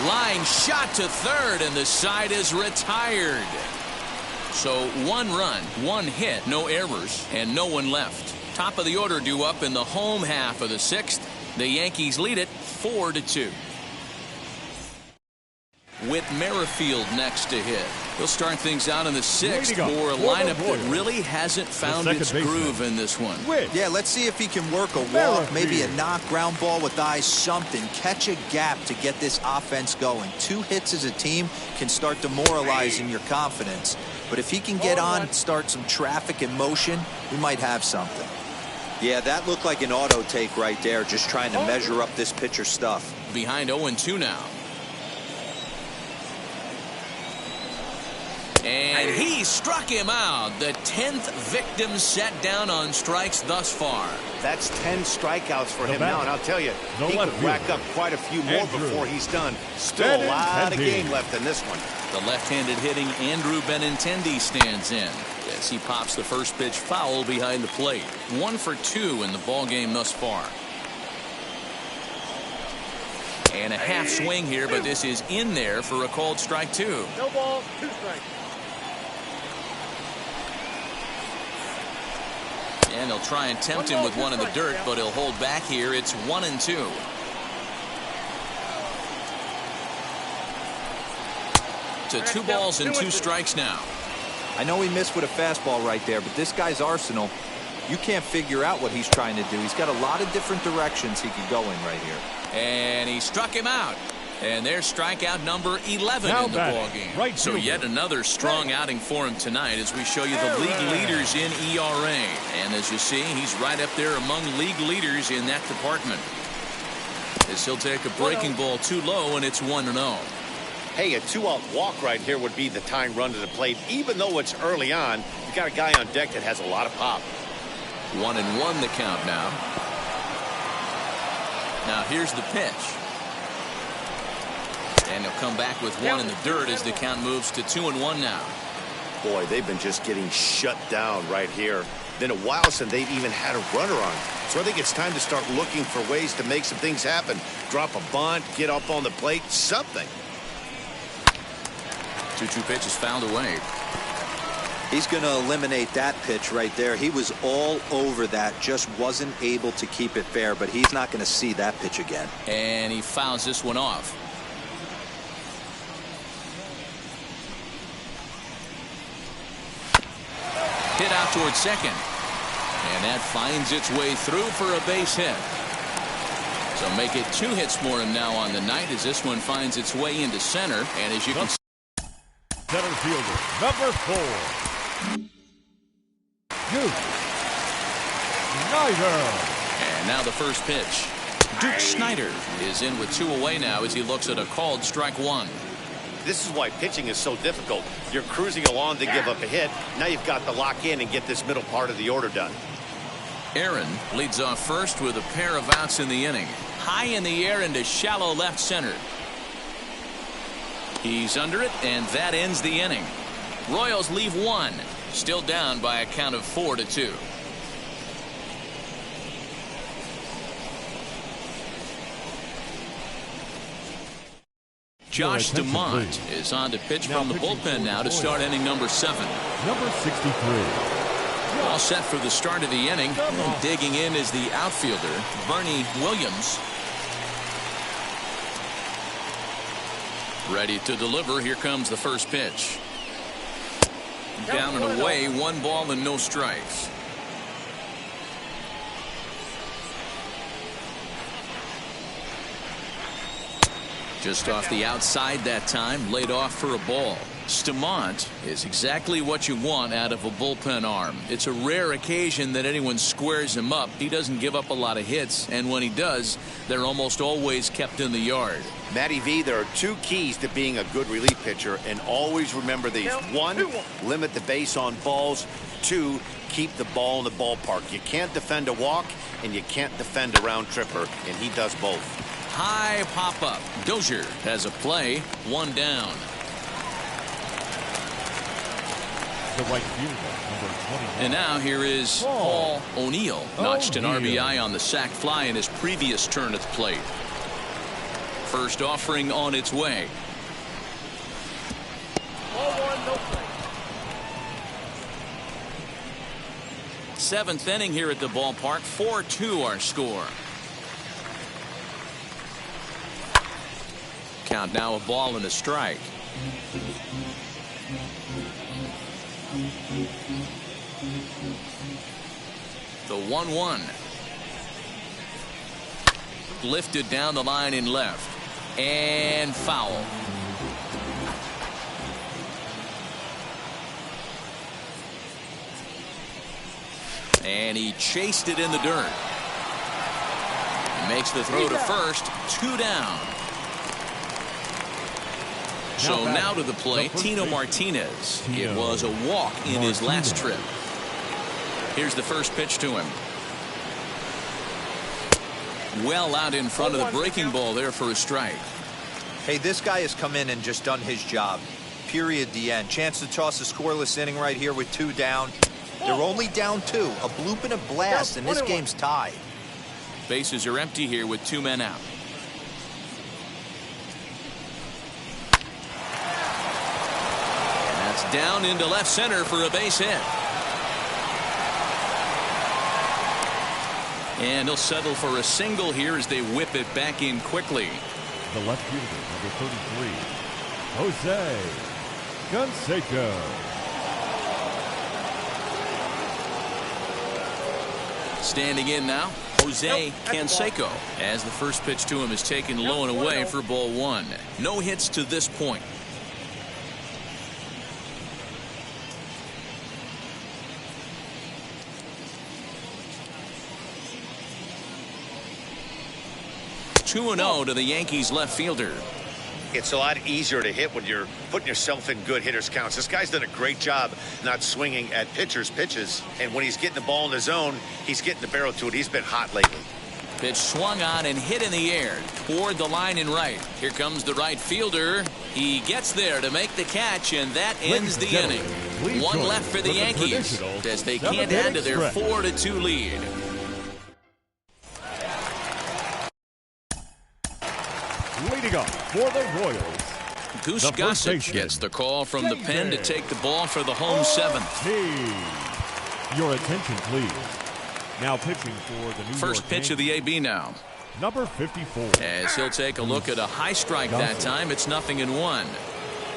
Line shot to third, and the side is retired. So 1 run, 1 hit, no errors, and no one left. Top of the order due up in the home half of the 6th. The Yankees lead it 4-2. Whit Merrifield next to hit. He'll start things out in the 6th for a lineup that really hasn't found its groove in this one. Yeah, let's see if he can work a walk, maybe a knock, ground ball with eyes, something. Catch a gap to get this offense going. 2 hits as a team can start demoralizing your confidence. But if he can get on, start some traffic in motion, we might have something. Yeah, that looked like an auto take right there, just trying to measure up this pitcher's stuff. Behind 0-2 now. And he struck him out. The 10th victim set down on strikes thus far. That's 10 strikeouts for him now, and I'll tell you, he could rack up quite a few more before he's done. Still a lot of game left in this one. The left-handed hitting Andrew Benintendi stands in as he pops the first pitch foul behind the plate. 1 for 2 in the ball game thus far. And a half swing here, but this is in there for a called strike 2. No ball, 2 strikes. And they'll try and tempt him with one in the dirt, but he'll hold back here. It's 1-2. To 2 balls and 2 strikes now. I know he missed with a fastball right there, but this guy's arsenal, you can't figure out what he's trying to do. He's got a lot of different directions he could go in right here. And he struck him out. And there's strikeout number 11 in the ballgame. Right, so yet another strong outing for him tonight as we show you the league leaders in ERA. And as you see, he's right up there among league leaders in that department. As he'll take a breaking ball too low, and it's 1-0. Hey, a 2-out walk right here would be the tying run to the plate. Even though it's early on, you got a guy on deck that has a lot of pop. 1-1 the count now. Now here's the pitch. And he'll come back with 1 in the dirt as the count moves to 2-1 now. Boy, they've been just getting shut down right here. Been a while since they've even had a runner on. So I think it's time to start looking for ways to make some things happen. Drop a bunt, get up on the plate, something. 2-2 pitch is fouled away. He's going to eliminate that pitch right there. He was all over that, just wasn't able to keep it fair, but he's not going to see that pitch again. And he fouls this one off. Hit out towards second. And that finds its way through for a base hit. So make it 2 hits for him now on the night as this one finds its way into center. And as you can see, center fielder, number 4. Snyder. And now the first pitch. Duke Snyder is in with 2 away now as he looks at a called strike 1. This is why pitching is so difficult. You're cruising along to give up a hit. Now you've got to lock in and get this middle part of the order done. Aaron leads off first with a pair of outs in the inning. High in the air into shallow left center. He's under it, and that ends the inning. Royals leave 1. Still down by a count of 4-2. Josh DeMont is on to pitch from the bullpen now to start inning number 7. Number 63. All set for the start of the inning. And digging in is the outfielder, Bernie Williams. Ready to deliver. Here comes the first pitch. Down and away, 1 ball and no strikes. Just off the outside that time, laid off for a ball. DeMont is exactly what you want out of a bullpen arm. It's a rare occasion that anyone squares him up. He doesn't give up a lot of hits, and when he does, they're almost always kept in the yard. Matty V, there are 2 keys to being a good relief pitcher, and always remember these. 1, limit the base on balls. 2, keep the ball in the ballpark. You can't defend a walk, and you can't defend a round tripper, and he does both. High pop up. Dozier has a play. 1 down. The right fielder, number 21. And now here is Paul O'Neill. Notched an RBI on the sac fly in his previous turn at the plate. First offering on its way. Ball 1, no play. 7th inning here at the ballpark. 4-2 our score. Count now a ball and a strike. The 1-1. Lifted down the line in left. And foul. And he chased it in the dirt. Makes the throw to first. 2 down. So now to the plate, Tino Martinez. It was a walk in his last trip. Here's the first pitch to him. Well out in front of the breaking ball there for a strike. Hey, this guy has come in and just done his job. Period. The end. Chance to toss a scoreless inning right here with 2 down. They're only down 2. A bloop and a blast, and this game's tied. Bases are empty here with 2 men out. And that's down into left center for a base hit. And he'll settle for a single here as they whip it back in quickly. The left fielder, number 33, Jose Canseco. Standing in now, Jose Canseco, as the first pitch to him is taken low and away for ball 1. No hits to this point. Two and 0 to the Yankees left fielder. It's a lot easier to hit when you're putting yourself in good hitters counts. This guy's done a great job not swinging at pitchers' pitches. And when he's getting the ball in the zone, he's getting the barrel to it. He's been hot lately. Pitch swung on and hit in the air toward the line and right. Here comes the right fielder. He gets there to make the catch, and that ends the inning. 1 left for the Yankees as they can't add to their 4-2 lead. Leading up for the Royals, Goose Gossett gets the call from the pen to take the ball for the home 7th. Your attention, please. Now pitching for the New First York pitch of the AB now. Number 54. As he'll take a look at a high strike that time. It's 0-1.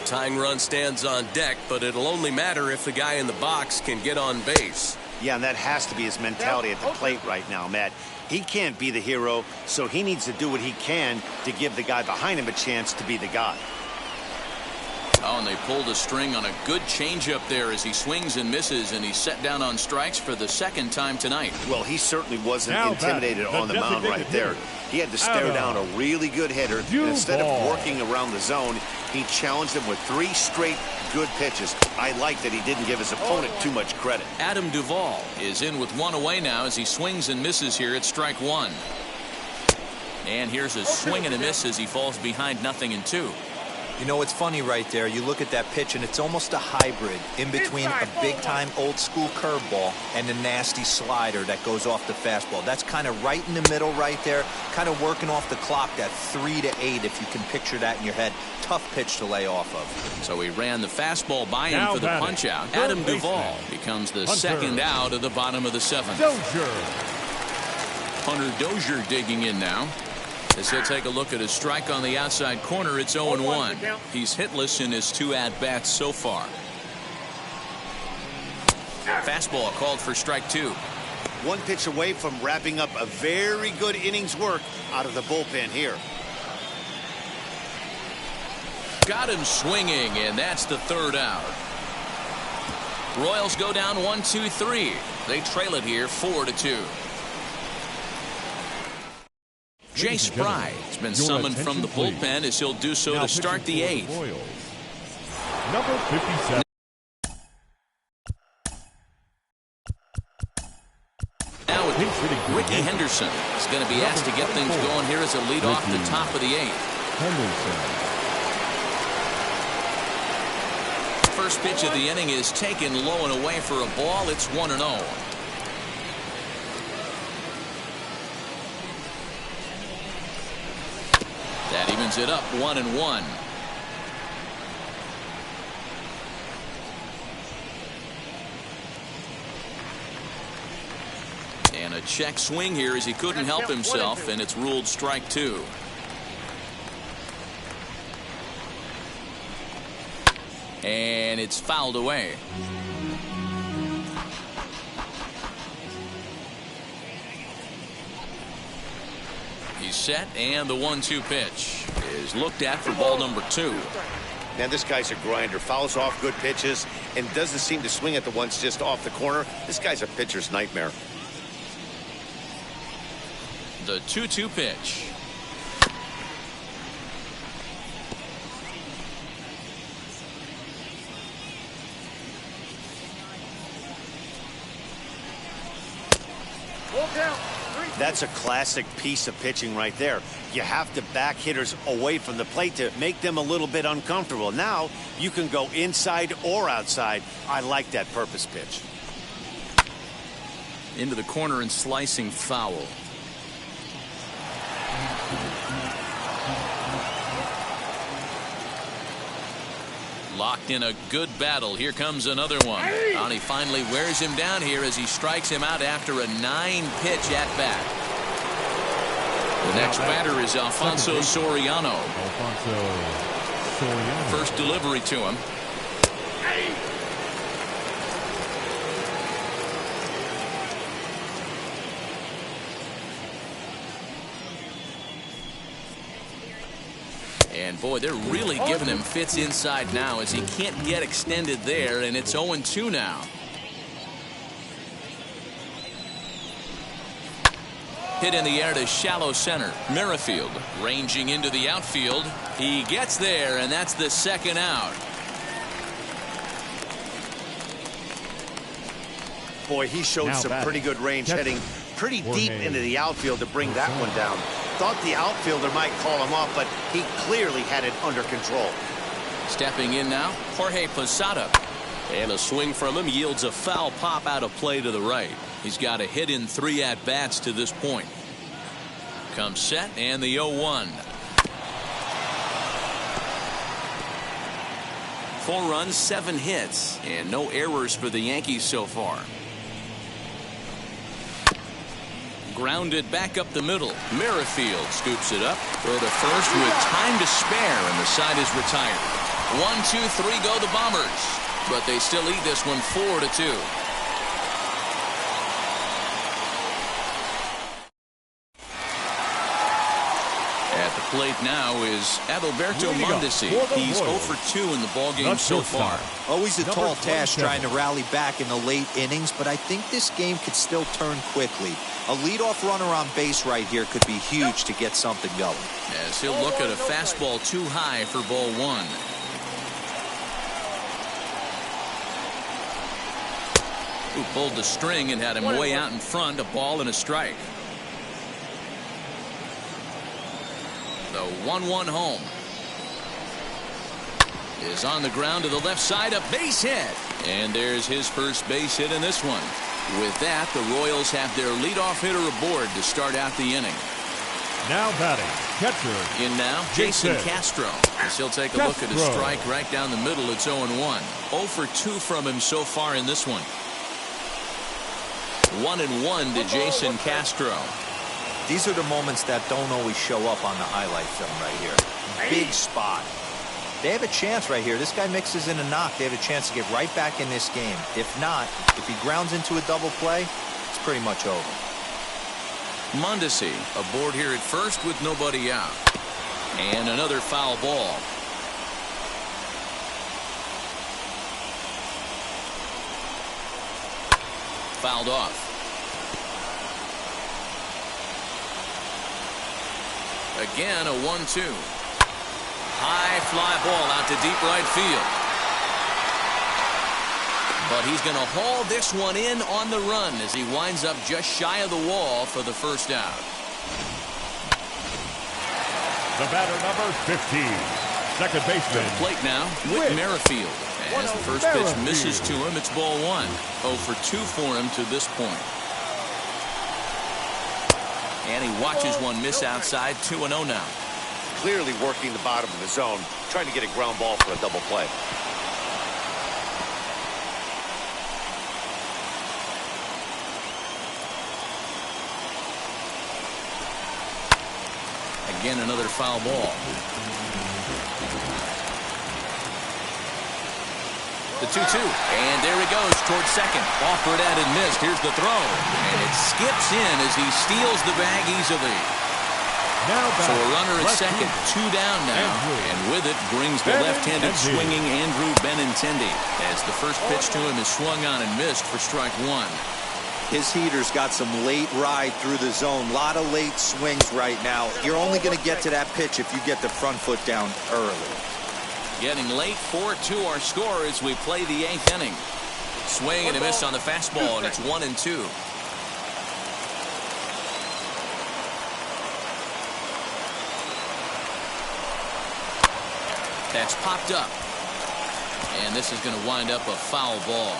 Tying run stands on deck, but it'll only matter if the guy in the box can get on base. Yeah, and that has to be his mentality at the plate right now, Matt. He can't be the hero, so he needs to do what he can to give the guy behind him a chance to be the guy. Oh, and they pulled a string on a good changeup there as he swings and misses, and he's set down on strikes for the 2nd time tonight. Well, he certainly wasn't intimidated on the mound right there. He had to stare down a really good hitter, and instead of working around the zone, he challenged him with 3 straight good pitches. I like that he didn't give his opponent too much credit. Adam Duvall is in with 1 away now as he swings and misses here at strike 1. And here's a swing and a miss as he falls behind 0-2. You know, it's funny right there. You look at that pitch, and it's almost a hybrid in between a big-time old-school curveball and a nasty slider that goes off the fastball. That's kind of right in the middle right there, kind of working off the clock, that 3 to 8, if you can picture that in your head. Tough pitch to lay off of. So he ran the fastball by him for the punch-out. Adam Duvall becomes the second out of the bottom of the 7th. Dozier. Hunter Dozier digging in now. As he'll take a look at a strike on the outside corner, it's 0-1. He's hitless in his 2 at-bats so far. Fastball called for strike 2. 1 pitch away from wrapping up a very good innings work out of the bullpen here. Got him swinging, and that's the 3rd out. Royals go down 1-2-3. They trail it here 4-2. Jay Spry has been summoned from the bullpen as he'll do so to start the 8th. Number 57. Now Ricky Henderson is going to be asked to get things going here as a lead off the top of the 8th. First pitch of the inning is taken low and away for a ball. It's 1-0. That evens it up 1-1. And a check swing here as he couldn't help himself, and it's ruled strike 2. And it's fouled away. He's set, and the 1-2 pitch is looked at for ball number 2. Man, this guy's a grinder. Fouls off good pitches and doesn't seem to swing at the ones just off the corner. This guy's a pitcher's nightmare. The 2-2 pitch. That's a classic piece of pitching right there. You have to back hitters away from the plate to make them a little bit uncomfortable. Now you can go inside or outside. I like that purpose pitch. Into the corner and slicing foul. Locked in a good battle. Here comes another one. And he finally wears him down here as he strikes him out after a 9-pitch at bat. The next batter is Alfonso Soriano. First delivery to him. And boy, they're really giving him fits inside now as he can't get extended there, and it's 0-2 now. Hit in the air to shallow center. Merrifield ranging into the outfield. He gets there, and that's the second out. Boy, he showed some pretty good range, heading pretty deep into the outfield to bring that one down. Thought the outfielder might call him off, but he clearly had it under control. Stepping in now, Jorge Posada. And a swing from him yields a foul pop out of play to the right. He's got a hit in 3 at-bats to this point. Comes set and the 0-1. 4 runs, 7 hits, and no errors for the Yankees so far. Grounded back up the middle. Merrifield scoops it up. Throw to first with time to spare, and the side is retired. 1-2-3 go the Bombers, but they still lead this one 4-2. At the plate now is Adalberto Mondesi. He's 0 for 2 in the ballgame so far. Always a tall task trying to rally back in the late innings, but I think this game could still turn quickly. A leadoff runner on base right here could be huge to get something going. As he'll look at a fastball too high for ball 1. Who pulled the string and had him way out in front. A ball and a strike. The 1-1 home is on the ground to the left side. A base hit. And there's his first base hit in this one. With that, the Royals have their leadoff hitter aboard to start out the inning. Now batting, catcher. In now, Jason Castro. As he'll take a look at a strike right down the middle. It's 0-1. 0 for 2 from him so far in this one. 1-1 to Jason Castro. These are the moments that don't always show up on the highlight film right here. Big spot. They have a chance right here. This guy mixes in a knock. They have a chance to get right back in this game. If not, if he grounds into a double play, it's pretty much over. Mondesi aboard here at first with nobody out. And another foul ball. Fouled off. Again, a 1-2. High fly ball out to deep right field. But he's going to haul this one in on the run as he winds up just shy of the wall for the first out. The batter, number 15, second baseman. To the plate now, Whit Merrifield. As the first pitch misses to him, it's ball 1. 0 for 2 for him to this point. And he watches one miss outside. 2-0 now. Clearly working the bottom of the zone, trying to get a ground ball for a double play. Again, another foul ball. The 2-2. And there he goes towards second. Offered at and missed. Here's the throw. And it skips in as he steals the bag easily. So a runner at second, 2 down now, and with it brings the left-handed swinging Andrew Benintendi, as the first pitch to him is swung on and missed for strike 1. His heater's got some late ride through the zone. A lot of late swings right now. You're only going to get to that pitch if you get the front foot down early. Getting late, 4-2 our score as we play the 8th inning. Swing and a miss on the fastball, and it's 1-2. That's popped up. And this is going to wind up a foul ball.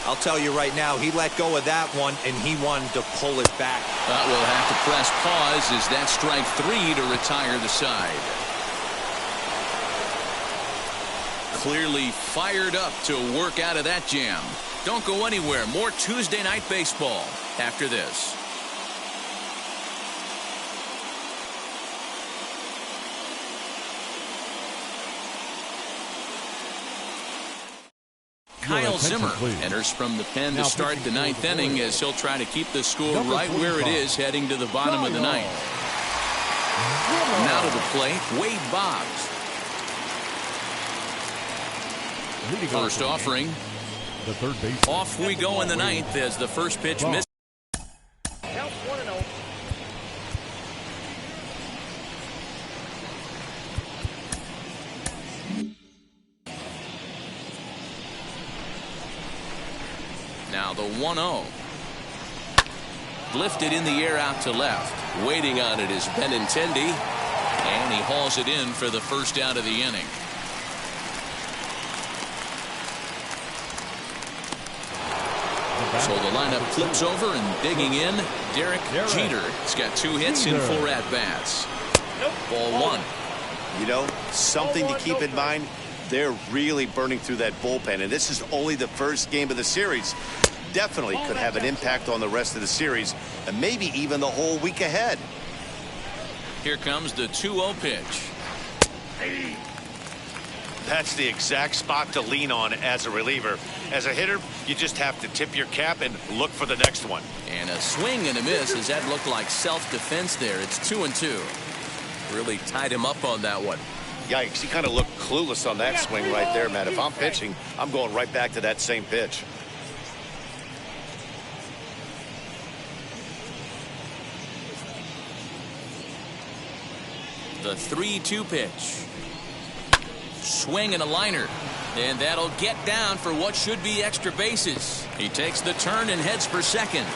I'll tell you right now, he let go of that one, and he wanted to pull it back. But we'll have to press pause as that strike 3 to retire the side. Clearly fired up to work out of that jam. Don't go anywhere. More Tuesday night baseball after this. Kyle Zimmer enters from the pen to start the 9th inning as he'll try to keep the score right where it is heading to the bottom of the 9th. Now to the plate, Wade Boggs. First offering. The third base. Off we go in the 9th as the first pitch missed. Count 1-0. Now the 1-0. Lifted in the air out to left. Waiting on it is Benintendi. And he hauls it in for the first out of the inning. So the lineup flips over and digging in, Derek Jeter. He's got 2 hits in 4 at-bats. Ball 1. You know, something to keep in mind, they're really burning through that bullpen, and this is only the first game of the series. Definitely could have an impact on the rest of the series, and maybe even the whole week ahead. Here comes the 2-0 pitch. That's the exact spot to lean on as a reliever. As a hitter, you just have to tip your cap and look for the next one. And a swing and a miss. Does that look like self-defense there? It's 2-2. Really tied him up on that one. Yikes, he kind of looked clueless on that swing right there, man. If I'm pitching, I'm going right back to that same pitch. The 3-2 pitch. Swing and a liner. And that'll get down for what should be extra bases. He takes the turn and heads for second.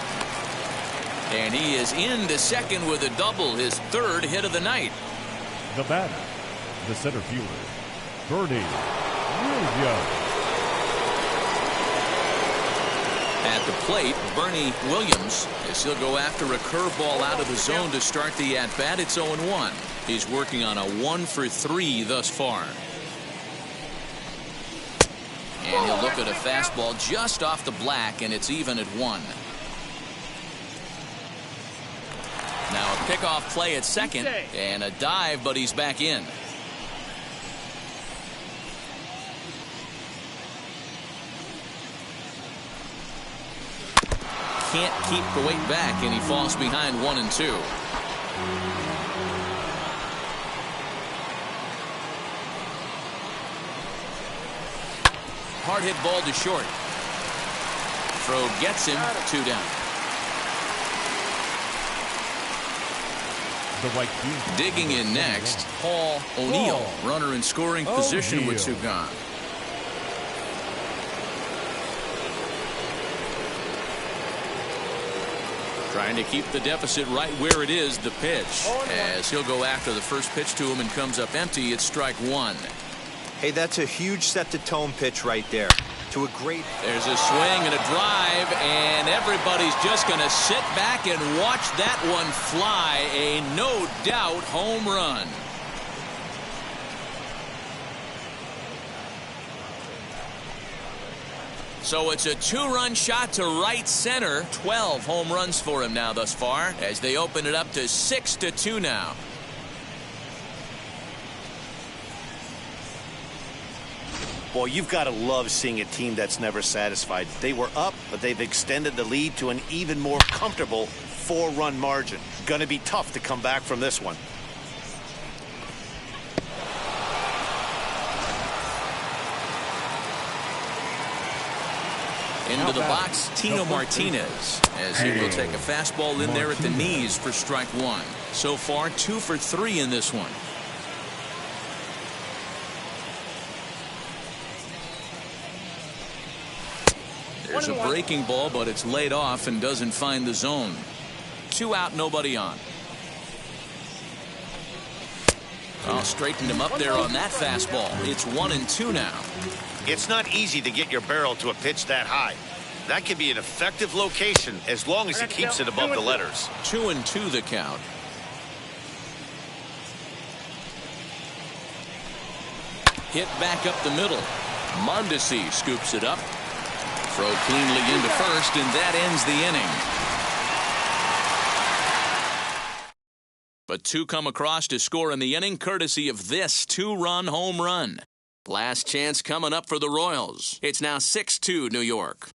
And he is into second with a double, his 3rd hit of the night. The batter, the center fielder, Bernie Williams. At the plate, Bernie Williams, as he'll go after a curveball out of the zone to start the at-bat. It's 0-1. He's working on a 1-for-3 thus far. And he'll look at a fastball just off the black, and it's even at 1. Now a pickoff play at second, and a dive, but he's back in. Can't keep the weight back, and he falls behind 1-2. Hard hit ball to short. Throw gets him, 2 down. The right field. Digging in next, Paul O'Neill, runner in scoring position with 2 gone. Trying to keep the deficit right where it is, the pitch. As he'll go after the first pitch to him and comes up empty, it's strike 1. Hey, that's a huge set-to-tone pitch right there. To a great... There's a swing and a drive, and everybody's just going to sit back and watch that one fly. A no-doubt home run. So it's a 2-run shot to right center. 12 home runs for him now thus far, as they open it up to 6-2 now. Boy, you've got to love seeing a team that's never satisfied. They were up, but they've extended the lead to an even more comfortable 4-run margin. Going to be tough to come back from this one. Into the box, Tino Martinez, as he will take a fastball in there at the knees for strike one. So far, 2 for 3 in this one. There's a breaking ball, but it's laid off and doesn't find the zone. 2 out, nobody on. Well, straightened him up there on that fastball. It's 1-2 now. It's not easy to get your barrel to a pitch that high. That can be an effective location as long as he keeps it above the letters. 2-2 the count. Hit back up the middle. Mondesi scoops it up. Throw cleanly into first, and that ends the inning. But 2 come across to score in the inning, courtesy of this 2-run home run. Last chance coming up for the Royals. It's now 6-2 New York.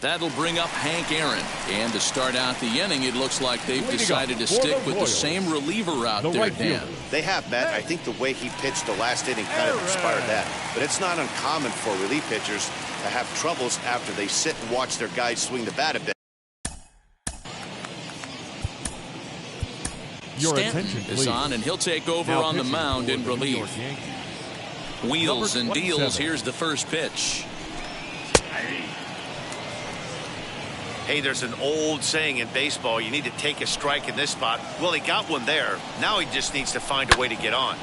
That'll bring up Hank Aaron. And to start out the inning, it looks like they've decided to stick with the same reliever out there, Dan. They have, Matt. I think the way he pitched the last inning kind of inspired that. But it's not uncommon for relief pitchers to have troubles after they sit and watch their guys swing the bat a bit. Stanton is on, and he'll take over on the mound in relief. Wheels and deals. Here's the first pitch. Hey, there's an old saying in baseball, you need to take a strike in this spot. Well, he got one there. Now he just needs to find a way to get on.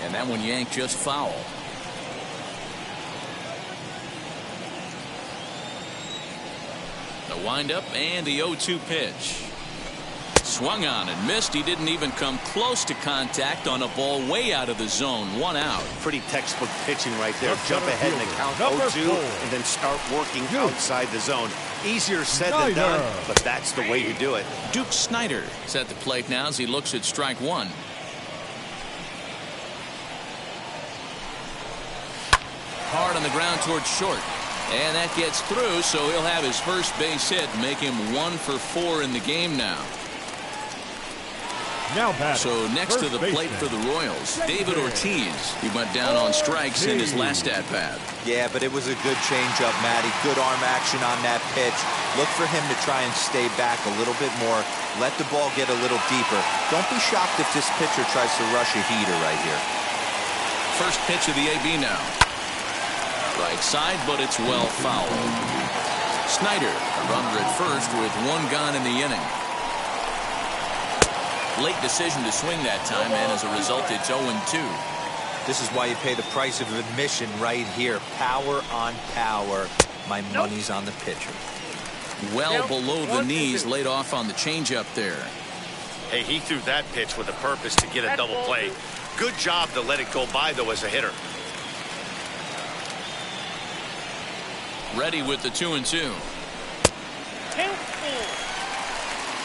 And that one yanked just foul. The windup and the 0-2 pitch. Swung on and missed. He didn't even come close to contact on a ball way out of the zone. 1 out. Pretty textbook pitching right there. Jump ahead in the count 0-2 and then start working outside the zone. Easier said than done, but that's the way you do it. Duke Snyder is at the plate now as he looks at strike 1. Hard on the ground towards short. And that gets through, so he'll have his first base hit, make him 1 for 4 in the game now. So next to the plate for the Royals, David Ortiz. He went down on strikes in his last at-bat. Yeah, but it was a good changeup, Matty. Good arm action on that pitch. Look for him to try and stay back a little bit more. Let the ball get a little deeper. Don't be shocked if this pitcher tries to rush a heater right here. First pitch of the AB now. Right side, but it's well fouled. Snyder, a runner at first with 1 gone in the inning. Late decision to swing that time, and as a result, it's 0-2. This is why you pay the price of admission right here. Power on power. My money's on the pitcher. Well below the knees, laid off on the changeup there. Hey, he threw that pitch with a purpose to get a double play. Good job to let it go by, though, as a hitter. Ready with the 2-2.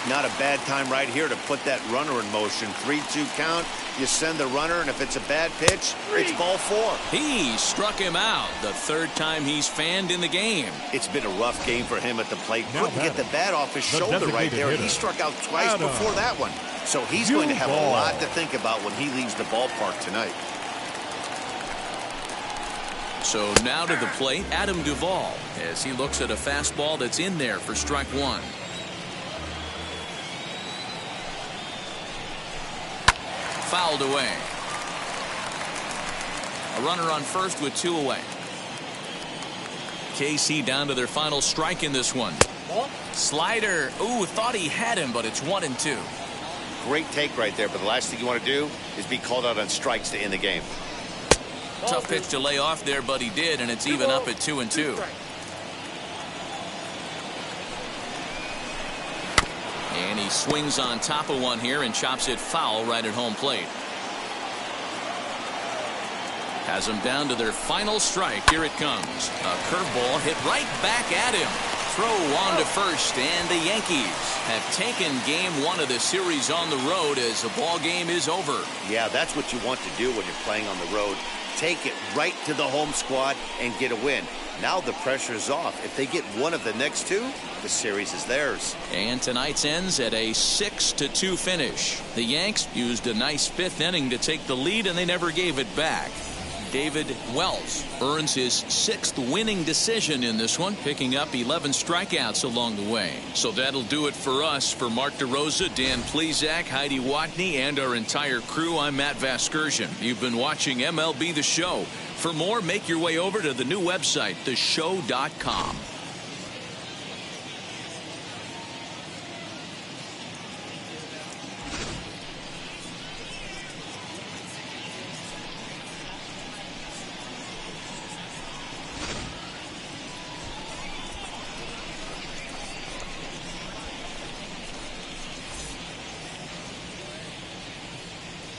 Not a bad time right here to put that runner in motion. 3-2 count. You send the runner, and if it's a bad pitch, it's ball 4. He struck him out. The 3rd time he's fanned in the game. It's been a rough game for him at the plate. Couldn't get the bat off his shoulder right there. He struck out twice before that one. So he's going to have a lot to think about when he leaves the ballpark tonight. So now to the plate, Adam Duvall, as he looks at a fastball that's in there for strike 1. Fouled away. A runner on first with 2 away. KC down to their final strike in this one. Slider. Ooh, thought he had him, but it's 1-2. Great take right there, but the last thing you want to do is be called out on strikes to end the game. Tough pitch to lay off there, but he did, and it's even up at 2-2. And he swings on top of one here and chops it foul right at home plate. Has them down to their final strike. Here it comes. A curveball hit right back at him. Throw on to first, and the Yankees have taken game 1 of the series on the road as the ball game is over. Yeah, that's what you want to do when you're playing on the road. Take it right to the home squad and get a win. Now the pressure's off. If they get one of the next two, the series is theirs. And tonight's ends at a 6-2 finish. The Yanks used a nice fifth inning to take the lead, and they never gave it back. David Wells earns his 6th winning decision in this one, picking up 11 strikeouts along the way. So that'll do it for us. For Mark DeRosa, Dan Plesac, Heidi Watney, and our entire crew, I'm Matt Vasgersian. You've been watching MLB The Show. For more, make your way over to the new website, theshow.com.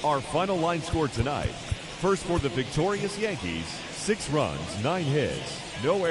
Our final line score tonight. First for the victorious Yankees, 6 runs, 9 hits, no errors.